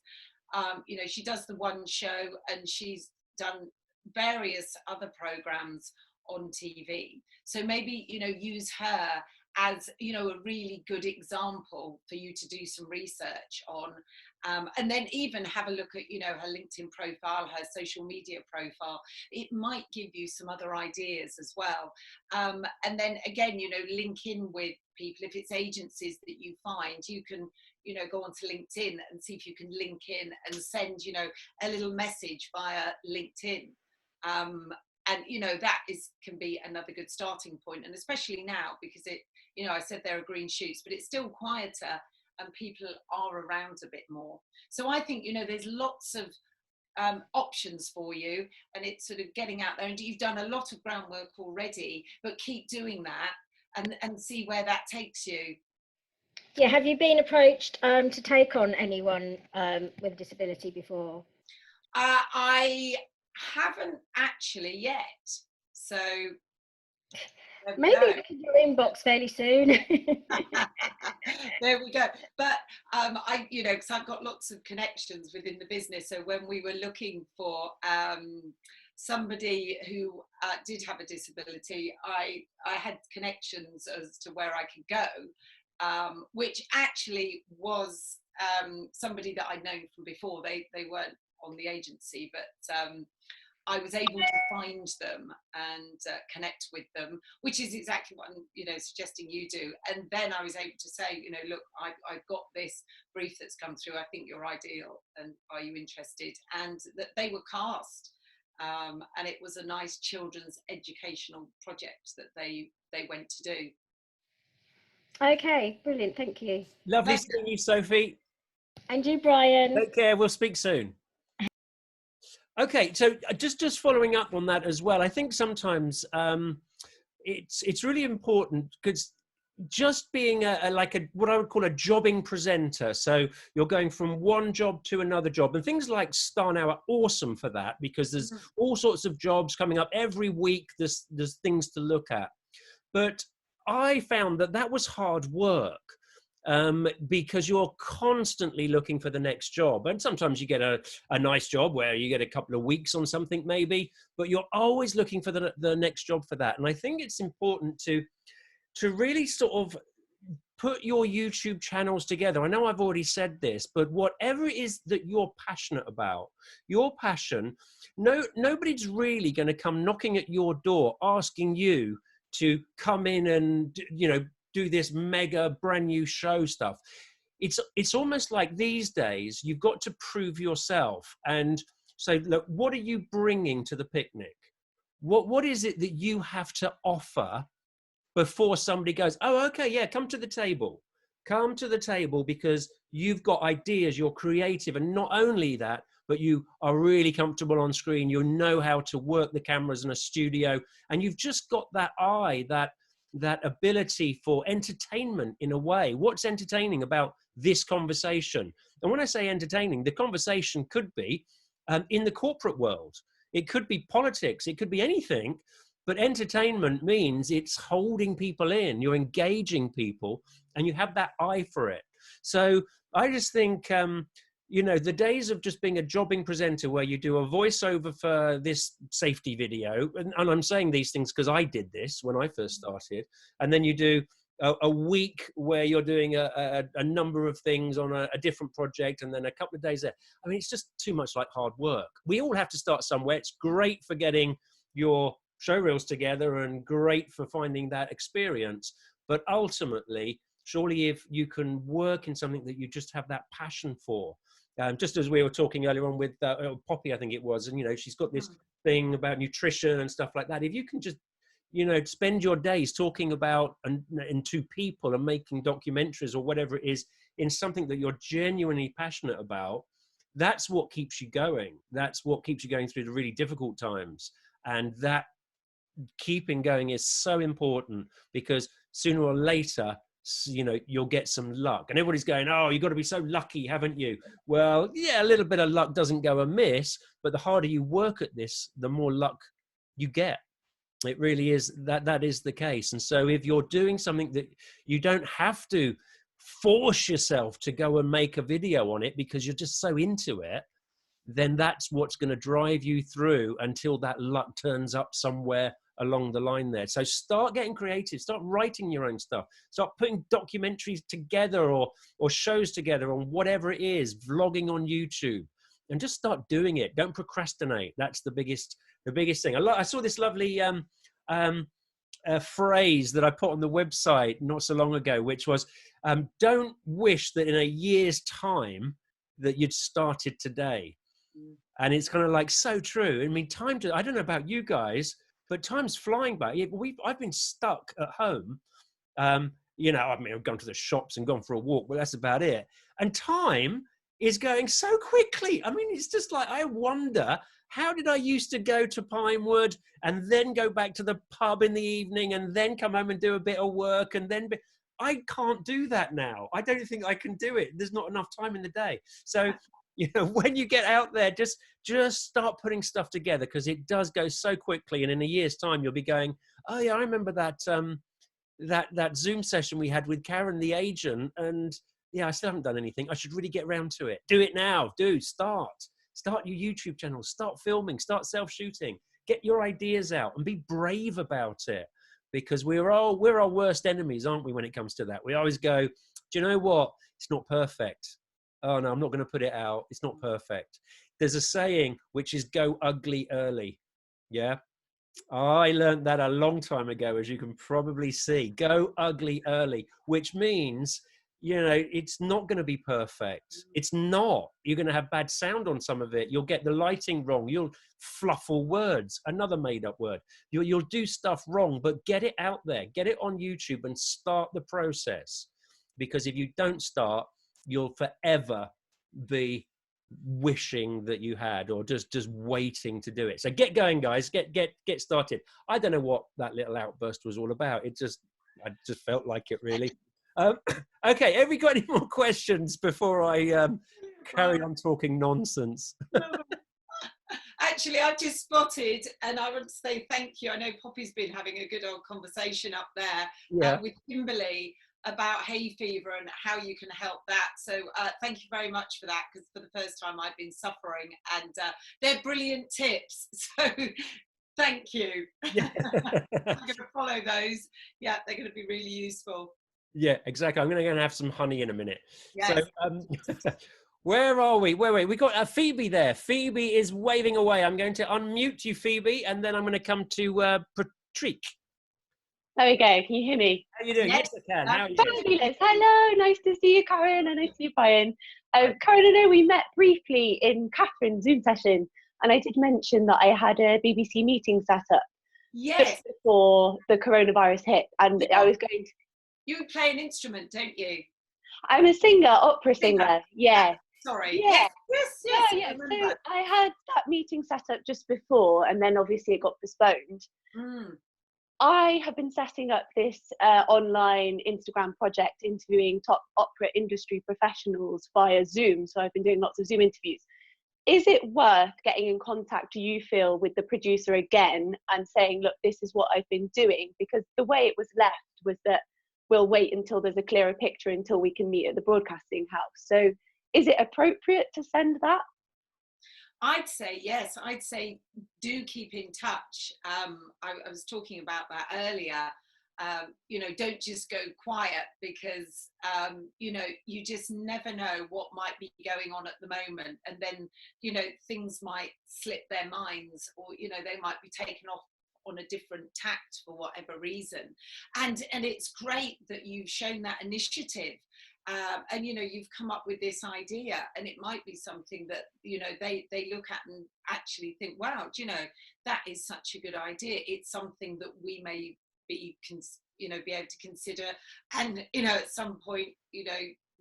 You know, she does the One Show, and she's done various other programs on TV. So maybe, you know, use her as, you know, a really good example for you to do some research on, and then even have a look at, you know, her LinkedIn profile, her social media profile. It might give you some other ideas as well, and then again, you know, link in with people. If it's agencies that you find, you can, you know, go onto LinkedIn and see if you can link in and send, you know, a little message via LinkedIn. And you know, that can be another good starting point, and especially now, because it, you know, I said there are green shoots, but it's still quieter and people are around a bit more. So I think, you know, there's lots of options for you, and it's sort of getting out there, and you've done a lot of groundwork already, but keep doing that and see where that takes you. Yeah, have you been approached to take on anyone with a disability before? I haven't actually yet. So there we Maybe go. it's in your inbox fairly soon. There we go. But I, you know, because I've got lots of connections within the business. So when we were looking for somebody who did have a disability, I had connections as to where I could go, which actually was somebody that I'd known from before. They weren't on the agency, but I was able to find them and connect with them, which is exactly what I'm, you know, suggesting you do. And then I was able to say, you know, look, I've got this brief that's come through. I think you're ideal, and are you interested? And that they were cast, and it was a nice children's educational project that they went to do. Okay, brilliant. Thank you. Lovely seeing you, Sophie. And you, Brian. Take care. We'll speak soon. Okay, so just following up on that as well, I think sometimes it's really important, because just being what I would call a jobbing presenter, so you're going from one job to another job, and things like Star Now are awesome for that, because there's all sorts of jobs coming up every week. There's things to look at, but I found that was hard work. Because you're constantly looking for the next job, and sometimes you get a nice job where you get a couple of weeks on something maybe, but you're always looking for the next job for that. And I think it's important to really sort of put your YouTube channels together. I know I've already said this, but whatever it is that you're passionate about, your passion, nobody's really going to come knocking at your door asking you to come in and, you know, do this mega brand new show stuff. It's almost like these days you've got to prove yourself and say, look, what are you bringing to the picnic? What is it that you have to offer before somebody goes, oh, okay, yeah, come to the table. Come to the table, because you've got ideas, you're creative, and not only that, but you are really comfortable on screen. You know how to work the cameras in a studio, and you've just got that eye, that ability for entertainment in a way. What's entertaining about this conversation? And when I say entertaining, the conversation could be in the corporate world. It could be politics. It could be anything. But entertainment means it's holding people in. You're engaging people, and you have that eye for it. So I just think, you know, the days of just being a jobbing presenter where you do a voiceover for this safety video, and I'm saying these things because I did this when I first started, and then you do a week where you're doing a number of things on a different project, and then a couple of days there. I mean, it's just too much like hard work. We all have to start somewhere. It's great for getting your show reels together and great for finding that experience. But ultimately, surely if you can work in something that you just have that passion for, just as we were talking earlier on with Poppy, I think it was, and, you know, she's got this thing about nutrition and stuff like that. If you can just, you know, spend your days talking about and to people and making documentaries or whatever it is in something that you're genuinely passionate about, that's what keeps you going. That's what keeps you going through the really difficult times. And that keeping going is so important, because sooner or later, you know, you'll get some luck. And everybody's going, oh, you've got to be so lucky, haven't you? Well, yeah, a little bit of luck doesn't go amiss, but the harder you work at this, the more luck you get. It really is, that is the case. And so if you're doing something that you don't have to force yourself to go and make a video on it because you're just so into it, then that's what's going to drive you through until that luck turns up somewhere along the line there. So start getting creative, start writing your own stuff, start putting documentaries together or shows together on whatever it is, vlogging on YouTube, and just start doing it. Don't procrastinate. That's the biggest thing. I saw this lovely phrase that I put on the website not so long ago, which was, don't wish that in a year's time that you'd started today. And it's kind of like so true. I mean, I don't know about you guys, but time's flying by. I've been stuck at home. You know, I mean, I've gone to the shops and gone for a walk, but that's about it. And time is going so quickly. I mean, it's just like, I wonder, how did I used to go to Pinewood and then go back to the pub in the evening and then come home and do a bit of work and then... I can't do that now. I don't think I can do it. There's not enough time in the day. So, when you get out there, just start putting stuff together, because it does go so quickly. And in a year's time, you'll be going, oh yeah, I remember that that Zoom session we had with Karen, the agent, and yeah, I still haven't done anything. I should really get around to it. Do it now. Start your YouTube channel. Start filming. Start self-shooting. Get your ideas out and be brave about it, because we're our worst enemies, aren't we, when it comes to that? We always go, do you know what? It's not perfect. Oh no, I'm not going to put it out. It's not perfect. There's a saying which is go ugly early. Yeah. I learned that a long time ago, as you can probably see. Go ugly early, which means, it's not going to be perfect. It's not. You're going to have bad sound on some of it. You'll get the lighting wrong. You'll fluffle words, another made up word. You'll do stuff wrong, but get it out there. Get it on YouTube and start the process. Because if you don't start, you'll forever be wishing that you had, or just waiting to do it. So get going, guys. Get started. I don't know what that little outburst was all about. I just felt like it, really. Okay, have you got any more questions before I carry on talking nonsense? Actually, I've just spotted, and I want to say thank you. I know Poppy's been having a good old conversation up there with Kimberly about hay fever and how you can help that. So thank you very much for that, because for the first time I've been suffering, and they're brilliant tips. So thank you. Yeah. I'm going to follow those. Yeah, they're going to be really useful. Yeah, exactly. I'm going to go and have some honey in a minute. Yes. So where are we? Wait, we got Phoebe there. Phoebe is waving away. I'm going to unmute you, Phoebe, and then I'm going to come to Patrick. There we go. Can you hear me? How are you doing? Yes, I can. How are you? Fabulous. Hello. Nice to see you, Karen, and nice to see you, Brian. Karen, I know we met briefly in Catherine's Zoom session, and I did mention that I had a BBC meeting set up just before the coronavirus hit, and I was going to... You play an instrument, don't you? I'm a singer, opera singer. Yeah. Sorry. Yeah. Yes. So I had that meeting set up just before, and then obviously it got postponed. I have been setting up this online Instagram project, interviewing top opera industry professionals via Zoom. So I've been doing lots of Zoom interviews. Is it worth getting in contact, do you feel, with the producer again and saying, look, this is what I've been doing? Because the way it was left was that we'll wait until there's a clearer picture, until we can meet at the broadcasting house. So is it appropriate to send that? I'd say yes. I'd say do keep in touch. I was talking about that earlier. Don't just go quiet, because you just never know what might be going on at the moment, and then things might slip their minds, or they might be taken off on a different tact for whatever reason. And it's great that you've shown that initiative. And you've come up with this idea, and it might be something that they look at and actually think, wow, that is such a good idea. It's something that we may be able to consider, and at some point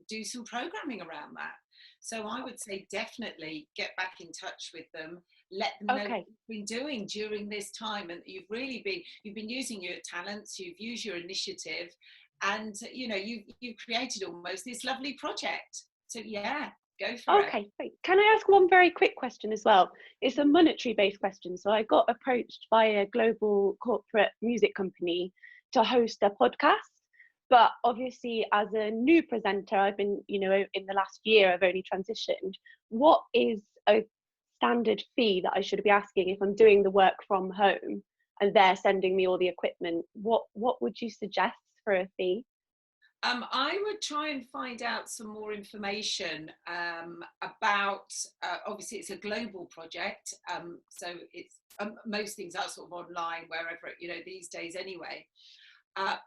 do some programming around that. So I would say definitely get back in touch with them, let them know what you've been doing during this time, and you've been using your talents, you've used your initiative, and you've created almost this lovely project. So yeah, go for it. Okay, great. Can I ask one very quick question as well? It's a monetary based question. So I got approached by a global corporate music company to host a podcast, but obviously as a new presenter, I've been in the last year I've only transitioned. What is a standard fee that I should be asking if I'm doing the work from home and they're sending me all the equipment? What would you suggest for a fee? I would try and find out some more information about, obviously it's a global project, so it's most things are sort of online wherever, these days anyway,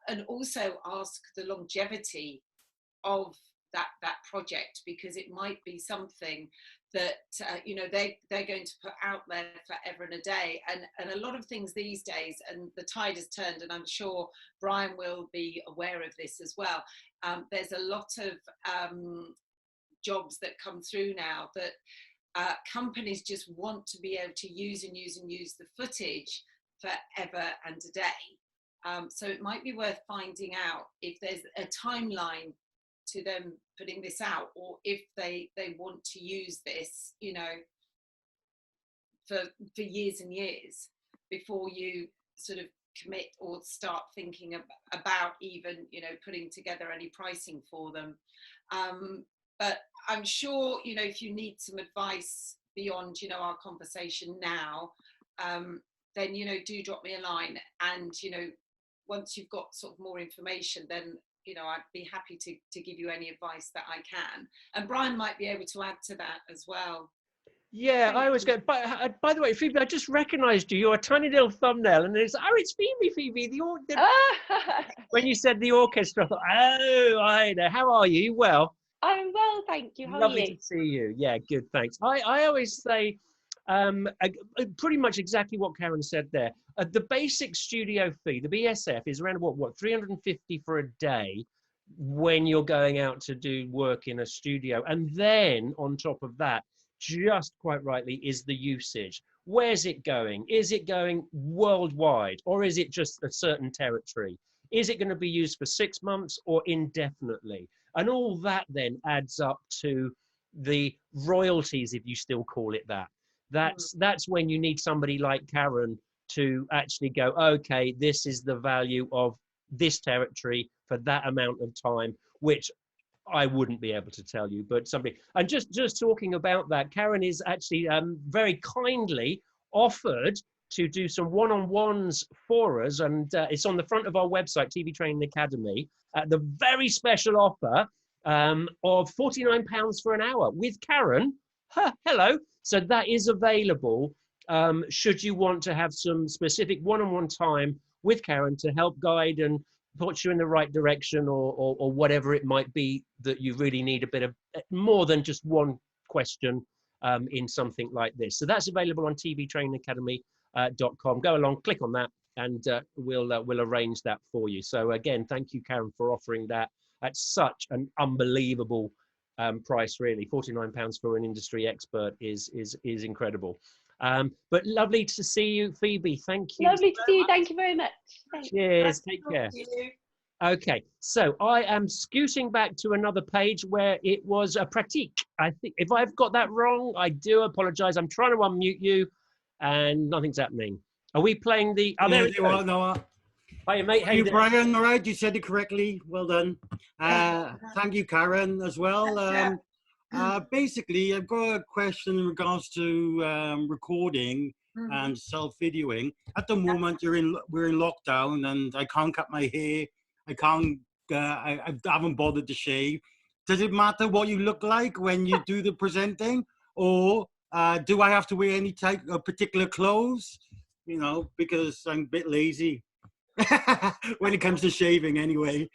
and also ask the longevity of that project, because it might be something that they're going to put out there forever and a day, and a lot of things these days, and the tide has turned, and I'm sure Brian will be aware of this as well. There's a lot of jobs that come through now that companies just want to be able to use the footage forever and a day. So it might be worth finding out if there's a timeline to them putting this out, or if they want to use this, you know, for years and years before you sort of commit or start thinking about even, you know, putting together any pricing for them. But I'm sure, you know, if you need some advice beyond, you know, our conversation now, then, you know, do drop me a line. And, you know, once you've got sort of more information, then, you know, I'd be happy to give you any advice that I can. And Brian might be able to add to that as well. Yeah, I always go. By the way, Phoebe, I just recognised you. You're a tiny little thumbnail, and it's it's Phoebe. When you said the orchestra, I thought, oh, I know. How are you? Well, I'm well, thank you. How lovely are you? to see you. Yeah, good, thanks. I always say pretty much exactly what Karen said there. The basic studio fee, the BSF, is around what 350 for a day when you're going out to do work in a studio, and then on top of that, just quite rightly, is the usage. Where's it going? Is it going worldwide, or is it just a certain territory? Is it going to be used for 6 months or indefinitely? And all that then adds up to the royalties, if you still call it that. That's when you need somebody like Karen to actually go, okay, this is the value of this territory for that amount of time, which I wouldn't be able to tell you, but somebody. And just talking about that, Karen is actually very kindly offered to do some one-on-ones for us, and it's on the front of our website, TV Training Academy, at the very special offer of £49 for an hour with Karen. Hello. So that is available should you want to have some specific one-on-one time with Karen to help guide and put you in the right direction, or whatever it might be that you really need a bit of more than just one question in something like this. So that's available on tvtrainingacademy.com. Go along, click on that, and we'll arrange that for you. So again, thank you, Karen, for offering that at such an unbelievable price. Really, £49 for an industry expert is incredible. But lovely to see you, Phoebe. Thank you. Lovely to see you. Thank you very much. Thanks. Cheers. Take care. Okay, so I am scooting back to another page where it was a pratique. I think if I've got that wrong, I do apologise. I'm trying to unmute you, and nothing's happening. Are we playing the? Oh, there you are, Noah. Hi, mate. How you doing? Brian, all right? You said it correctly. Well done. Thank you, Karen, as well. Basically, I've got a question in regards to recording and self-videoing. At the moment, we're in lockdown, and I can't cut my hair. I can't. I haven't bothered to shave. Does it matter what you look like when you do the presenting, or do I have to wear any type of particular clothes? You know, because I'm a bit lazy when it comes to shaving, anyway.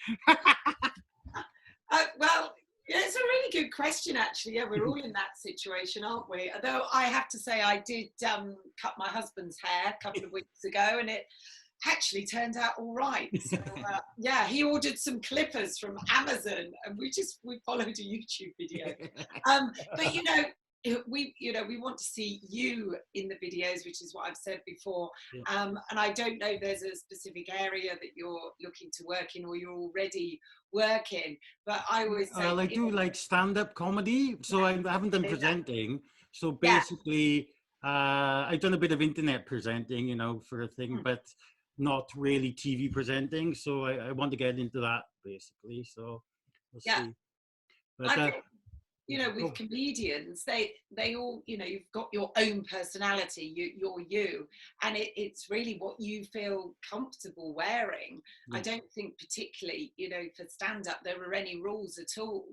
Well, yeah, it's a really good question, actually. Yeah, we're all in that situation, aren't we? Although I have to say, I did cut my husband's hair a couple of weeks ago, and it actually turned out all right. So, yeah, he ordered some clippers from Amazon, and we followed a YouTube video. But we want to see you in the videos, which is what I've said before. And I don't know if there's a specific area that you're looking to work in, or you're already working, but I always say I do like stand-up comedy, so I haven't done presenting. So basically, I've done a bit of internet presenting, you know, for a thing, but not really TV presenting. So I want to get into that, basically. So we'll see. But, I think, you know, with comedians, they all, you know, you've got your own personality, you're you, and it's really what you feel comfortable wearing. I don't think particularly, you know, for stand-up there are any rules at all.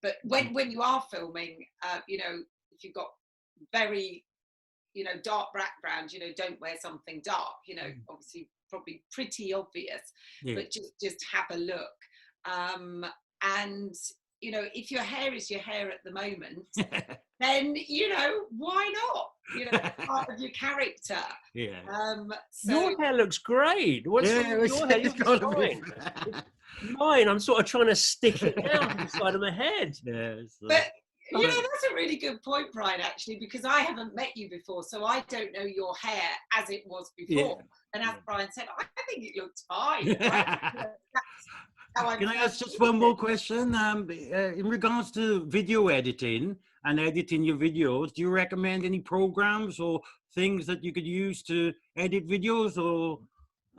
But when you are filming, you know, if you've got very, you know, dark background, you know, don't wear something dark, you know, obviously probably pretty obvious, but just have a look. And you know, if your hair is your hair at the moment, then, you know, why not? You know, part of your character. Yeah. So your hair looks great. What's your hair? Fine. Mine, I'm sort of trying to stick it out to the side of my head. But you know, that's a really good point, Brian, actually, because I haven't met you before, so I don't know your hair as it was before. And as Brian said, I think it looks fine. Can I ask just one more question? In regards to video editing and editing your videos, do you recommend any programs or things that you could use to edit videos, or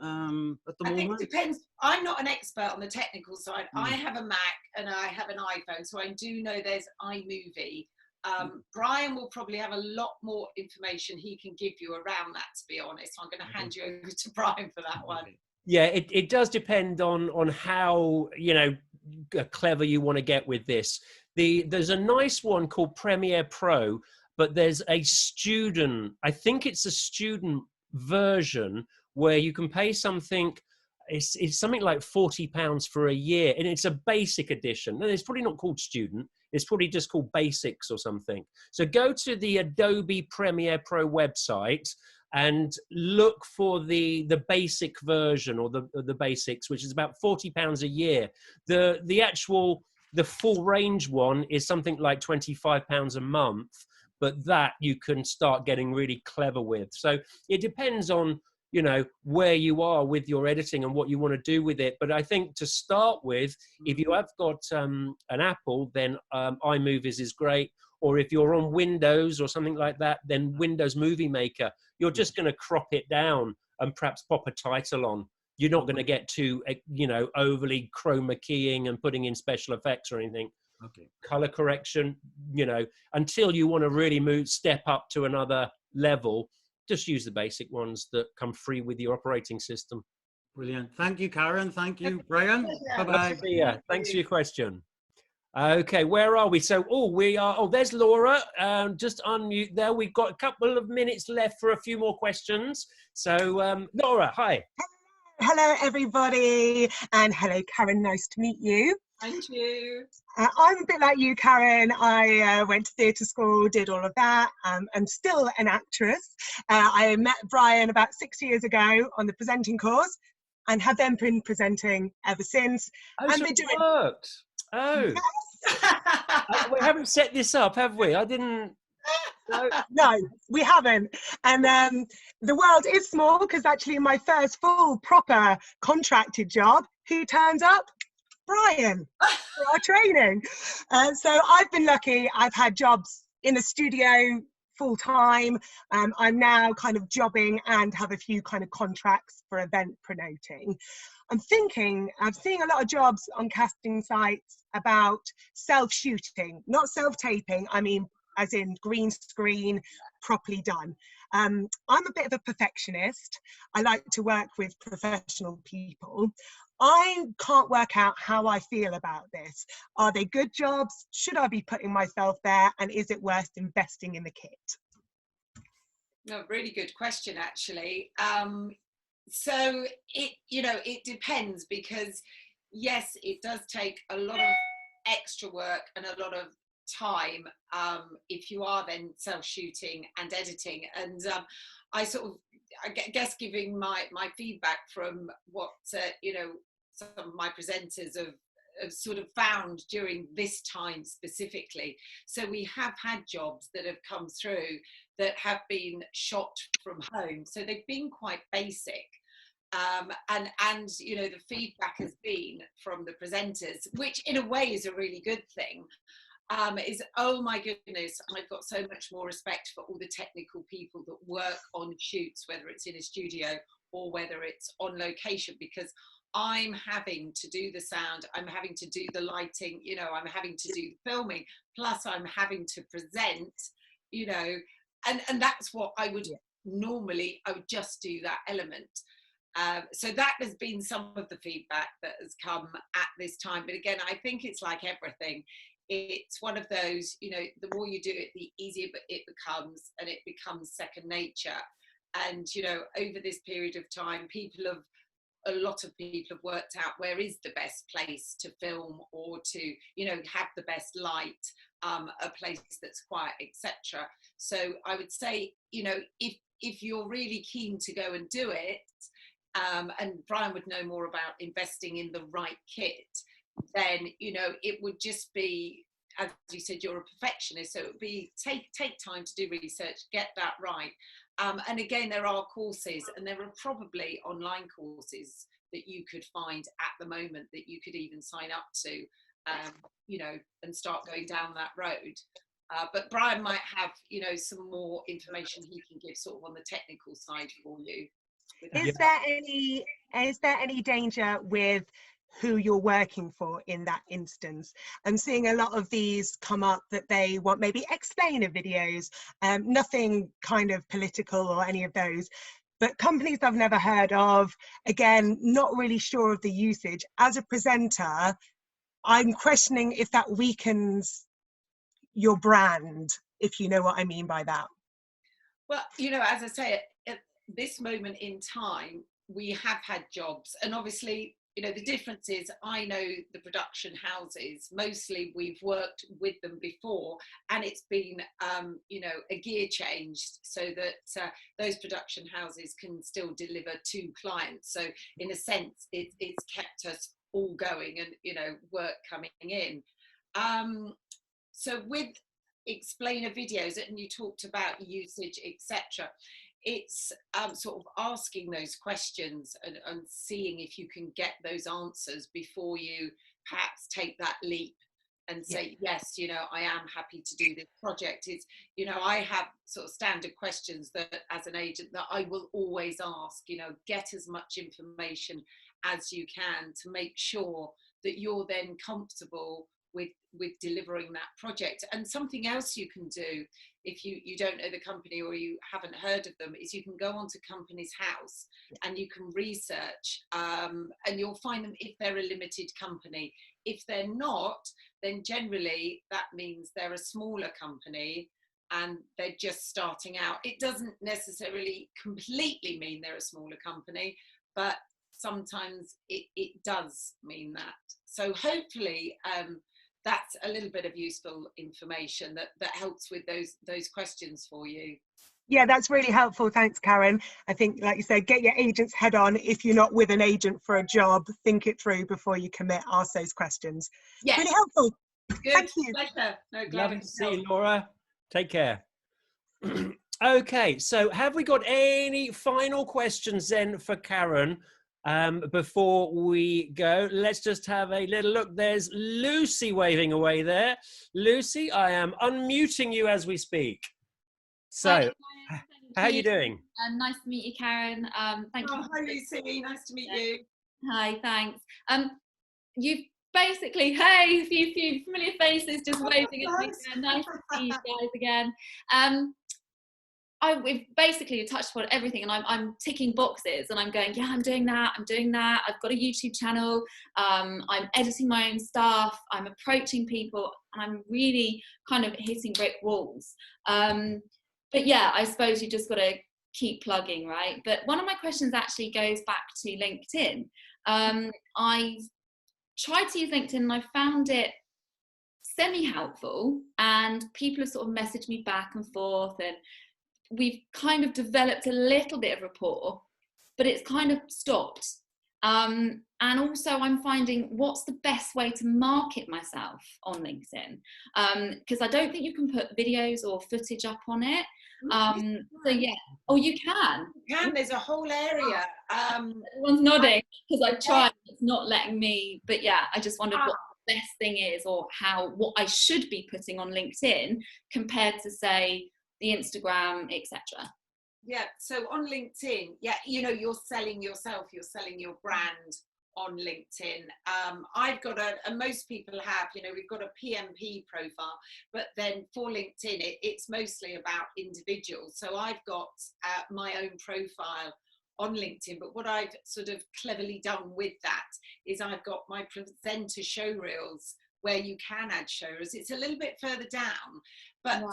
at the I think moment? it depends. I'm not an expert on the technical side. I have a Mac and I have an iPhone, so I do know there's iMovie. Brian will probably have a lot more information he can give you around that, to be honest. I'm going to hand you over to Brian for that one. Yeah, it does depend on how, you know, clever you want to get with this. There's a nice one called Premiere Pro, but there's a student, I think it's a student version where you can pay something, it's something like £40 for a year, and it's a basic edition. And it's probably not called student, it's probably just called basics or something. So go to the Adobe Premiere Pro website and look for the basic version, or the basics, which is about £40 a year. The full range one is something like £25 a month, but that you can start getting really clever with. So it depends on, you know, where you are with your editing and what you want to do with it. But I think to start with, if you have got an Apple, then iMovies is great. Or if you're on Windows or something like that, then Windows Movie Maker. You're just going to crop it down and perhaps pop a title on. You're not going to get too, you know, overly chroma keying and putting in special effects or anything. Okay. Color correction, you know, until you want to really step up to another level, just use the basic ones that come free with your operating system. Brilliant. Thank you, Karen. Thank you, Brian. Bye-bye. Yeah, thanks for your question. Okay, where are we? So, there's Laura. Just unmute there. We've got a couple of minutes left for a few more questions. So, Laura, hi. Hello, everybody. And hello, Karen. Nice to meet you. Thank you. I'm a bit like you, Karen. I went to theatre school, did all of that. I'm still an actress. I met Brian about 6 years ago on the presenting course and have then been presenting ever since. Oh, so it worked. Oh. Yes. We haven't set this up, have we? I didn't. No, we haven't. And the world is small, because actually my first full proper contracted job, who turns up? Brian, for our training. So I've been lucky. I've had jobs in a studio full time. I'm now kind of jobbing and have a few kind of contracts for event promoting. I'm seeing a lot of jobs on casting sites about self-shooting, not self-taping. I mean, as in green screen, properly done. I'm a bit of a perfectionist. I like to work with professional people. I can't work out how I feel about this. Are they good jobs? Should I be putting myself there? And is it worth investing in the kit? No, really good question, actually. So it depends, because yes, it does take a lot of extra work and a lot of time if you are then self-shooting and editing. And I guess giving my feedback from what some of my presenters have sort of found during this time specifically. So we have had jobs that have come through that have been shot from home, so they've been quite basic. And the feedback has been from the presenters, which in a way is a really good thing, is, oh my goodness, I've got so much more respect for all the technical people that work on shoots, whether it's in a studio or whether it's on location, because I'm having to do the sound, I'm having to do the lighting, I'm having to do the filming, plus I'm having to present, and that's what I would normally, I would just do that element. So that has been some of the feedback that has come at this time. But again, I think it's like everything. It's one of those, the more you do it, the easier it becomes, and it becomes second nature. And, over this period of time, a lot of people have worked out where is the best place to film, or to, have the best light, a place that's quiet, etc. So I would say, if you're really keen to go and do it, and Brian would know more about investing in the right kit, then it would just be, as you said, you're a perfectionist, so it would be take time to do research, get that right. And again, there are courses, and there are probably online courses that you could find at the moment that you could even sign up to, you know, and start going down that road. But Brian might have, you know, some more information he can give sort of on the technical side for you. Is there any danger with who you're working for in that instance? I'm seeing a lot of these come up that they want maybe explainer videos, nothing kind of political or any of those, but companies I've never heard of, again, not really sure of the usage. As a presenter, I'm questioning if that weakens your brand, if you know what I mean by that. Well, you know, as I say, at this moment in time, we have had jobs, and obviously, you know, the difference is I know the production houses, mostly we've worked with them before, and it's been, you know, a gear changed so that those production houses can still deliver to clients. So in a sense, it's kept us all going and, you know, work coming in. So with explainer videos, and you talked about usage, etc., it's sort of asking those questions and seeing if you can get those answers before you perhaps take that leap and say, yes, you know, I am happy to do this project. It's, you know, I have sort of standard questions that as an agent that I will always ask, you know, get as much information as you can to make sure that you're then comfortable with delivering that project. And something else you can do if you don't know the company or you haven't heard of them is you can go onto Companies House and you can research, and you'll find them if they're a limited company. If they're not, then generally that means they're a smaller company and they're just starting out. It doesn't necessarily completely mean they're a smaller company, but sometimes it does mean that. So hopefully that's a little bit of useful information that helps with those questions for you. Yeah, that's really helpful. Thanks, Karen. I think, like you said, get your agent's head on. If you're not with an agent for a job, think it through before you commit. Ask those questions. Yes. Really helpful. Good. Thank you. Pleasure. No, Lovely to see you, Laura. Take care. Okay, so have we got any final questions then for Karen? Before we go, let's just have a little look. There's Lucy waving away there. Lucy, I am unmuting you as we speak. So, how are you doing? Nice to meet you, Karen. Thank you. Hi, Lucy. Nice to meet you. Hi, thanks. You've basically, hey, a few familiar faces just waving at me. Nice to see you guys again. We've basically touched upon everything, and I'm ticking boxes, and I'm going, yeah, I'm doing that. I've got a YouTube channel. I'm editing my own stuff. I'm approaching people, and I'm really kind of hitting brick walls. But yeah, I suppose you just got to keep plugging, right? But one of my questions actually goes back to LinkedIn. I tried to use LinkedIn, and I found it semi-helpful, and people have sort of messaged me back and forth, and we've kind of developed a little bit of rapport, but it's kind of stopped. And also I'm finding what's the best way to market myself on LinkedIn, because I don't think you can put videos or footage up on it. So yeah, oh, you can. There's a whole area. Everyone's nodding because I've tried, it's not letting me, but yeah, I just wondered what the best thing is, or what I should be putting on LinkedIn compared to, say, the Instagram, etc. Yeah, so on LinkedIn, yeah, you know, you're selling yourself, you're selling your brand on LinkedIn. I've got and most people have, you know, we've got a PMP profile, but then for LinkedIn, it's mostly about individuals. So I've got my own profile on LinkedIn, but what I've sort of cleverly done with that is I've got my presenter show reels where you can add show reels. It's a little bit further down, but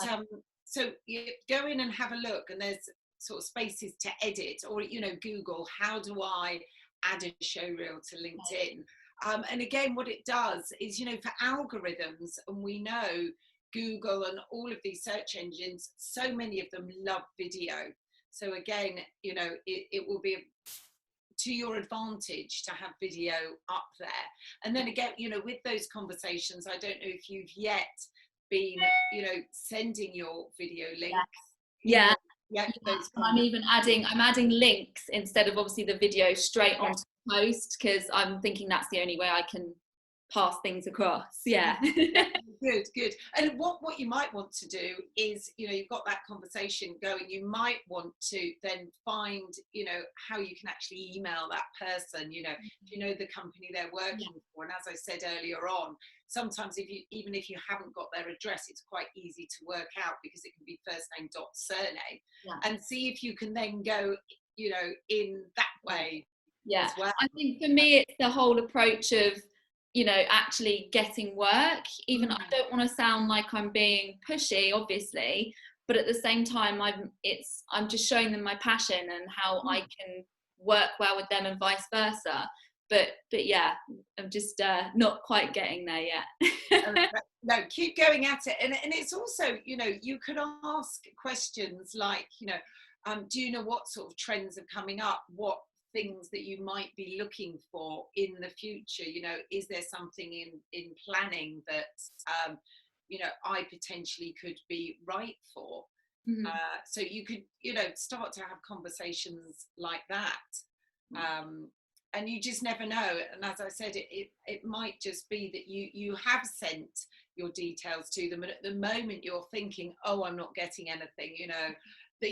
so you go in and have a look, and there's sort of spaces to edit, or, you know, Google, how do I add a show reel to LinkedIn? And again, what it does is, you know, for algorithms, and we know Google and all of these search engines, so many of them love video. So again, you know, it will be to your advantage to have video up there. And then again, you know, with those conversations, I don't know if you've yet been, you know, sending your video links. Yeah. Yeah. I'm adding links instead of obviously the video straight onto post, because I'm thinking that's the only way I can pass things across. Yeah. Good. And what you might want to do is, you know, you've got that conversation going, you might want to then find, you know, how you can actually email that person, you know, if you know the company they're working for. And as I said earlier on, sometimes even if you haven't got their address, it's quite easy to work out, because it can be first name dot surname, and see if you can then go, you know, in that way. Yeah, as well. I think for me it's the whole approach of, you know, actually getting work. Even I don't want to sound like I'm being pushy, obviously, but at the same time I'm just showing them my passion and how I can work well with them and vice versa. But yeah, I'm just not quite getting there yet. No, keep going at it. And it's also, you know, you could ask questions like, you know, do you know what sort of trends are coming up? What things that you might be looking for in the future? You know, is there something in planning that, you know, I potentially could be right for? So you could, you know, start to have conversations like that. And you just never know. And as I said, it might just be that you have sent your details to them, and at the moment you're thinking, oh, I'm not getting anything, you know,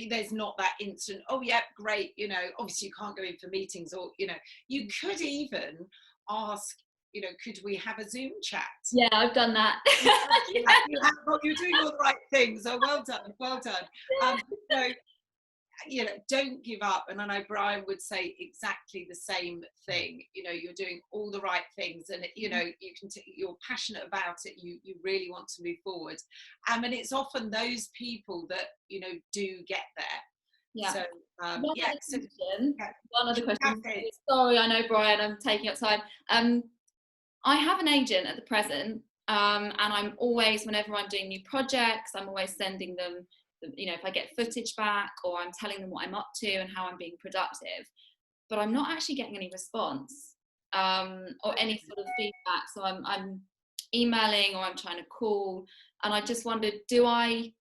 there's not that instant, oh yeah, great, you know, obviously you can't go in for meetings, or, you know, you could even ask, you know, could we have a Zoom chat? Yeah, I've done that. You're doing all the right things. So well done. So, you know, don't give up. And I know Brian would say exactly the same thing. You know, you're doing all the right things, and you know, you're passionate about it. You really want to move forward. And it's often those people that, you know, do get there. Yeah. So one other question. Sorry, I know, Brian, I'm taking up time. I have an agent at the present, and I'm always, whenever I'm doing new projects, I'm always sending them, you know, if I get footage back, or I'm telling them what I'm up to and how I'm being productive, but I'm not actually getting any response or any sort of feedback. So I'm emailing, or I'm trying to call, and I just wondered, do I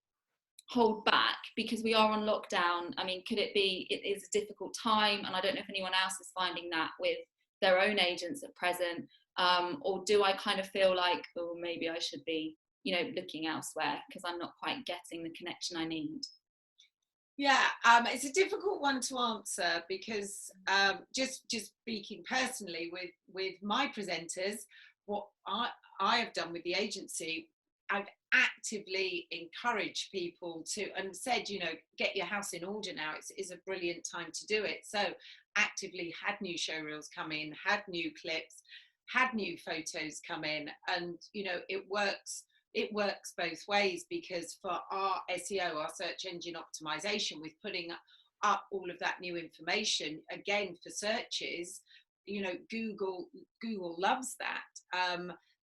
hold back because we are on lockdown? I mean, could it be it is a difficult time, and I don't know if anyone else is finding that with their own agents at present, or do I kind of feel like, oh, maybe I should be, you know, looking elsewhere because I'm not quite getting the connection I need? Yeah, it's a difficult one to answer, because just speaking personally with my presenters, what I have done with the agency, I've actively encouraged people to, and said, you know, get your house in order now. It's a brilliant time to do it. So actively had new show reels come in, had new clips, had new photos come in, and, you know, it works both ways, because for our SEO, our search engine optimization, with putting up all of that new information, again, for searches, you know, Google loves that.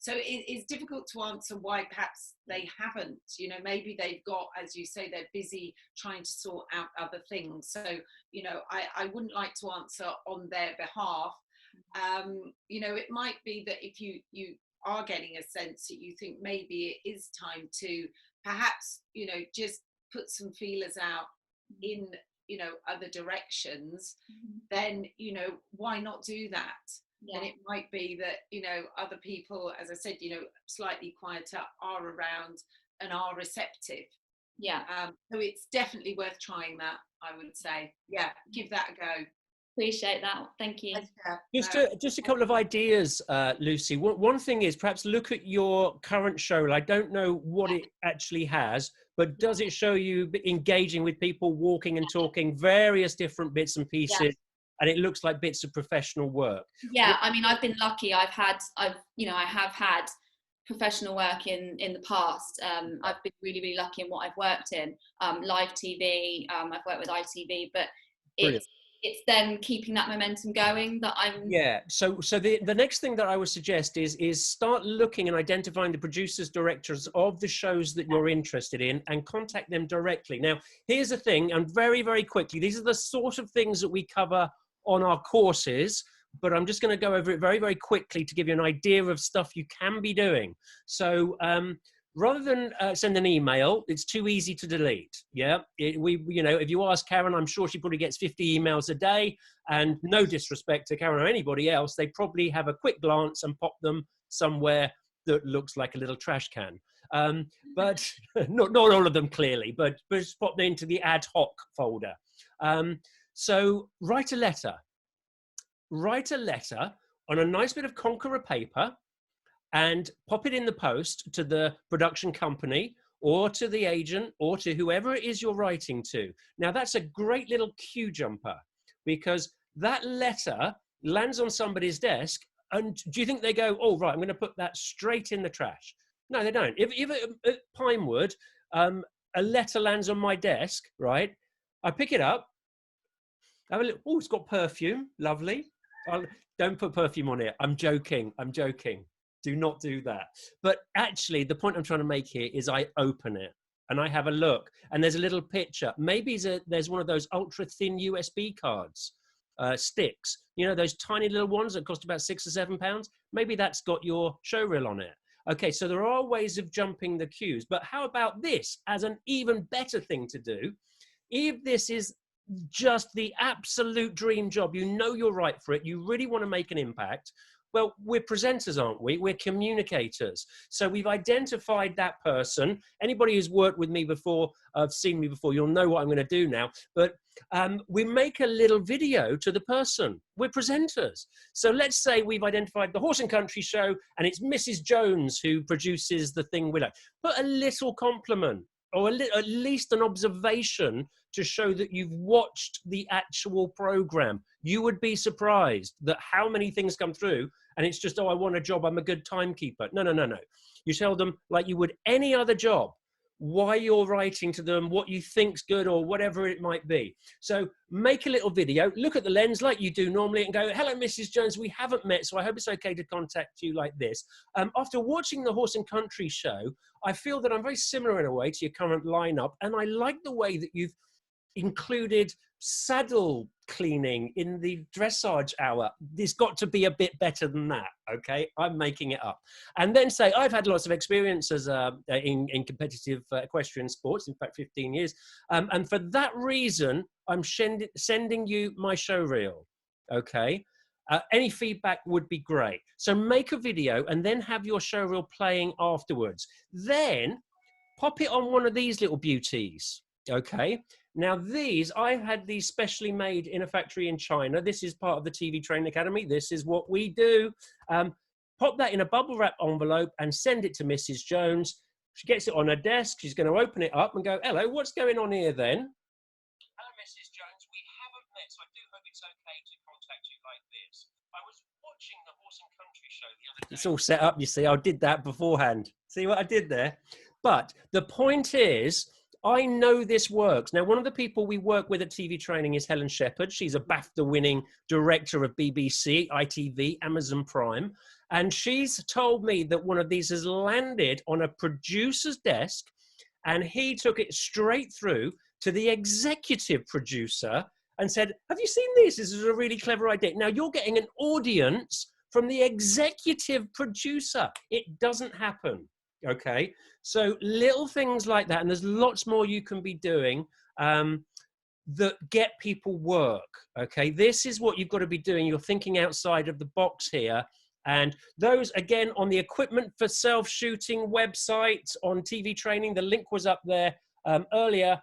So it's difficult to answer why perhaps they haven't, you know, maybe they've got, as you say, they're busy trying to sort out other things. So, you know, I wouldn't like to answer on their behalf. You know, it might be that if you are getting a sense that you think maybe it is time to perhaps, you know, just put some feelers out in, you know, other directions, then, you know, why not do that? And it might be that, you know, other people, as I said, you know, slightly quieter, are around and are receptive. Yeah. So it's definitely worth trying that, I would say. Yeah, give that a go. Appreciate that. Thank you. Just a couple of ideas, Lucy. One thing is, perhaps look at your current show. I don't know what it actually has, but does it show you engaging with people, walking and talking, various different bits and pieces? Yeah. And it looks like bits of professional work. Yeah, I mean, I've been lucky. I have had professional work in the past. I've been really, really lucky in what I've worked in. Live TV, I've worked with ITV, but it's then keeping that momentum going that I'm... Yeah, so the next thing that I would suggest is start looking and identifying the producers, directors of the shows that you're interested in, and contact them directly. Now, here's the thing, and very, very quickly, these are the sort of things that we cover on our courses, but I'm just going to go over it very, very quickly to give you an idea of stuff you can be doing. So rather than send an email, it's too easy to delete. Yeah, you know, if you ask Karen, I'm sure she probably gets 50 emails a day, and no disrespect to Karen or anybody else, they probably have a quick glance and pop them somewhere that looks like a little trash can. But not all of them clearly, but just pop them into the ad hoc folder. So write a letter. Write a letter on a nice bit of Conqueror paper and pop it in the post to the production company or to the agent or to whoever it is you're writing to. Now, that's a great little queue jumper, because that letter lands on somebody's desk, and do you think they go, oh, right, I'm going to put that straight in the trash? No, they don't. If at Pinewood, a letter lands on my desk, right, I pick it up, have a little, oh, it's got perfume, lovely. Don't put perfume on it. I'm joking. Do not do that. But actually, the point I'm trying to make here is I open it and I have a look, and there's a little picture. Maybe there's one of those ultra thin USB cards, sticks, you know, those tiny little ones that cost about £6 or £7. Maybe that's got your showreel on it. Okay, so there are ways of jumping the queues, but how about this as an even better thing to do? If this is just the absolute dream job, you know you're right for it, you really want to make an impact, well, we're presenters, aren't we? We're communicators. So we've identified that person. Anybody who's worked with me before, seen me before, you'll know what I'm going to do now. But we make a little video to the person. We're presenters. So let's say we've identified the Horse and Country show, and it's Mrs. Jones who produces the thing we like. Put a little compliment, or at least an observation to show that you've watched the actual program. You would be surprised that how many things come through and it's just, oh, I want a job, I'm a good timekeeper. No. You tell them, like you would any other job, why you're writing to them, what you think's good, or whatever it might be. So make a little video, look at the lens like you do normally and go, hello, Mrs. Jones, we haven't met, so I hope it's okay to contact you like this. After watching the Horse and Country show, I feel that I'm very similar in a way to your current lineup, and I like the way that you've included saddle cleaning in the dressage hour. There's got to be a bit better than that, okay? I'm making it up. And then say, I've had lots of experience as in competitive equestrian sports, in fact, 15 years. And for that reason, I'm sending you my show reel, okay? Any feedback would be great. So make a video and then have your show reel playing afterwards. Then pop it on one of these little beauties, okay? Now these, I've had these specially made in a factory in China. This is part of the TV Training Academy. This is what we do. Pop that in a bubble wrap envelope and send it to Mrs. Jones. She gets it on her desk. She's going to open it up and go, hello, what's going on here then? Hello, Mrs. Jones. We haven't met, so I do hope it's okay to contact you like this. I was watching the Horse and Country show the other day. It's all set up, you see. I did that beforehand. See what I did there? But the point is, I know this works. Now, one of the people we work with at TV Training is Helen Shepherd. She's a BAFTA-winning director of BBC, ITV, Amazon Prime. And she's told me that one of these has landed on a producer's desk, and he took it straight through to the executive producer and said, have you seen this? This is a really clever idea. Now, you're getting an audience from the executive producer. It doesn't happen. Okay, so little things like that, and there's lots more you can be doing that get people work. Okay, this is what you've got to be doing. You're thinking outside of the box here, and those again on the equipment for self-shooting website on TV Training. The link was up there earlier.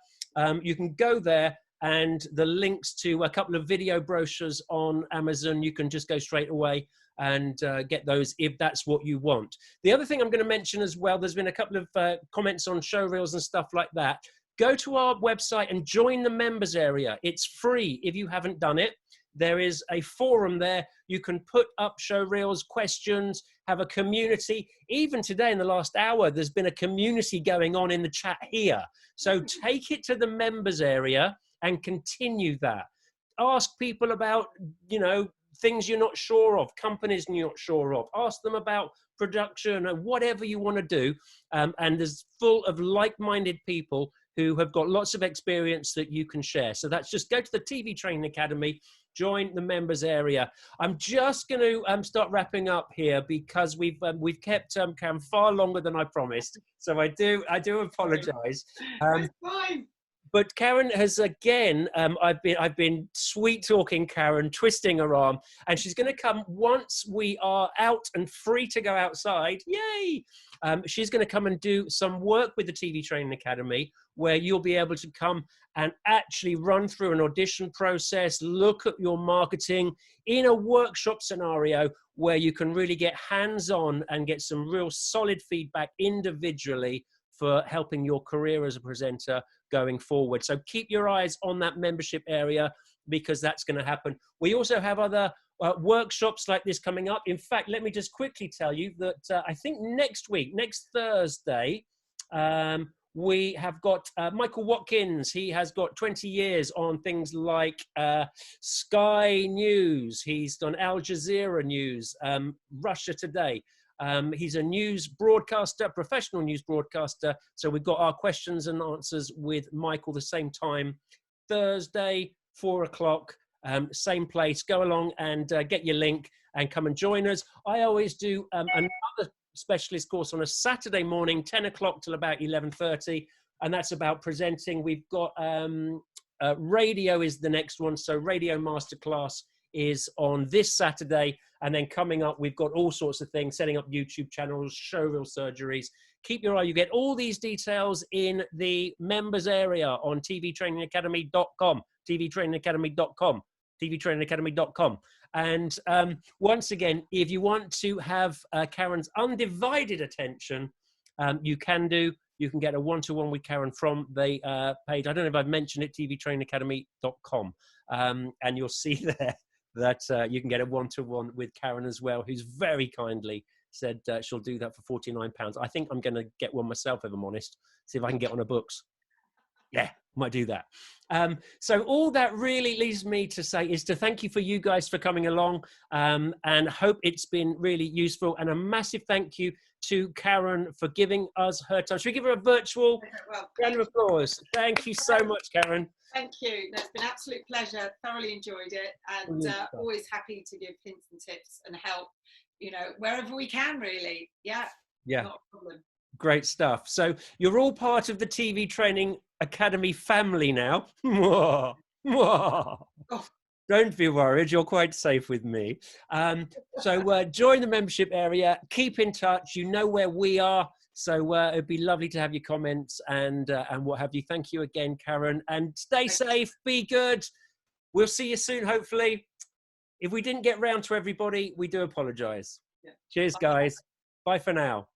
You can go there, and the links to a couple of video brochures on Amazon, you can just go straight away and get those if that's what you want. The other thing I'm going to mention as well, there's been a couple of comments on show reels and stuff like that. Go to our website and join the members area. It's free if you haven't done it. There is a forum there. You can put up show reels, questions, have a community. Even today in the last hour, there's been a community going on in the chat here. So take it to the members area and continue that. Ask people about, you know, things you're not sure of, companies you're not sure of. Ask them about production or whatever you want to do. And there's full of like-minded people who have got lots of experience that you can share. So that's just go to the TV Training Academy join the members area. I'm just going to start wrapping up here because we've kept Karen far longer than I promised. So I do apologise. It's fine. But Karen has again, I've been sweet talking Karen, twisting her arm, and she's going to come once we are out and free to go outside. Yay! She's going to come and do some work with the TV Training Academy, where you'll be able to come and actually run through an audition process, look at your marketing in a workshop scenario where you can really get hands-on and get some real solid feedback individually for helping your career as a presenter going forward. So keep your eyes on that membership area because that's going to happen. We also have other workshops like this coming up. In fact, let me just quickly tell you that I think next week, next Thursday, we have got Michael Watkins. He has got 20 years on things like Sky News. He's done Al Jazeera News, Russia Today. He's a news broadcaster, professional news broadcaster. So we've got our questions and answers with Michael the same time, Thursday, 4 o'clock, same place. Go along and get your link and come and join us. I always do another specialist course on a Saturday morning, 10 o'clock till about 11:30. And that's about presenting. We've got radio is the next one. So radio masterclass is on this Saturday. And then coming up, we've got all sorts of things, setting up YouTube channels, showreel surgeries. Keep your eye. You get all these details in the members area on tvtrainingacademy.com, tvtrainingacademy.com, tvtrainingacademy.com. And once again, if you want to have Karen's undivided attention, you can do. You can get a one-to-one with Karen from the page. I don't know if I've mentioned it, tvtrainingacademy.com. And you'll see there that you can get a one-to-one with Karen as well, who's very kindly said she'll do that for £49. I think I'm going to get one myself, if I'm honest, see if I can get on her books. Yeah, might do that. So all that really leaves me to say is to thank you for you guys for coming along and hope it's been really useful. And a massive thank you to Karen for giving us her time. Should we give her a virtual round of applause? Thank you so much, Karen. Thank you. No, it's been an absolute pleasure. Thoroughly enjoyed it, and always happy to give hints and tips and help, you know, wherever we can, really. Yeah. Not a problem. Great stuff. So you're all part of the TV Training Academy family now. Don't be worried, you're quite safe with me. So join the membership area, keep in touch, you know where we are. So it'd be lovely to have your comments and what have you. Thank you again, Karen, and stay safe, be good. We'll see you soon, hopefully. If we didn't get round to everybody, we do apologise. Cheers, guys. Bye for now.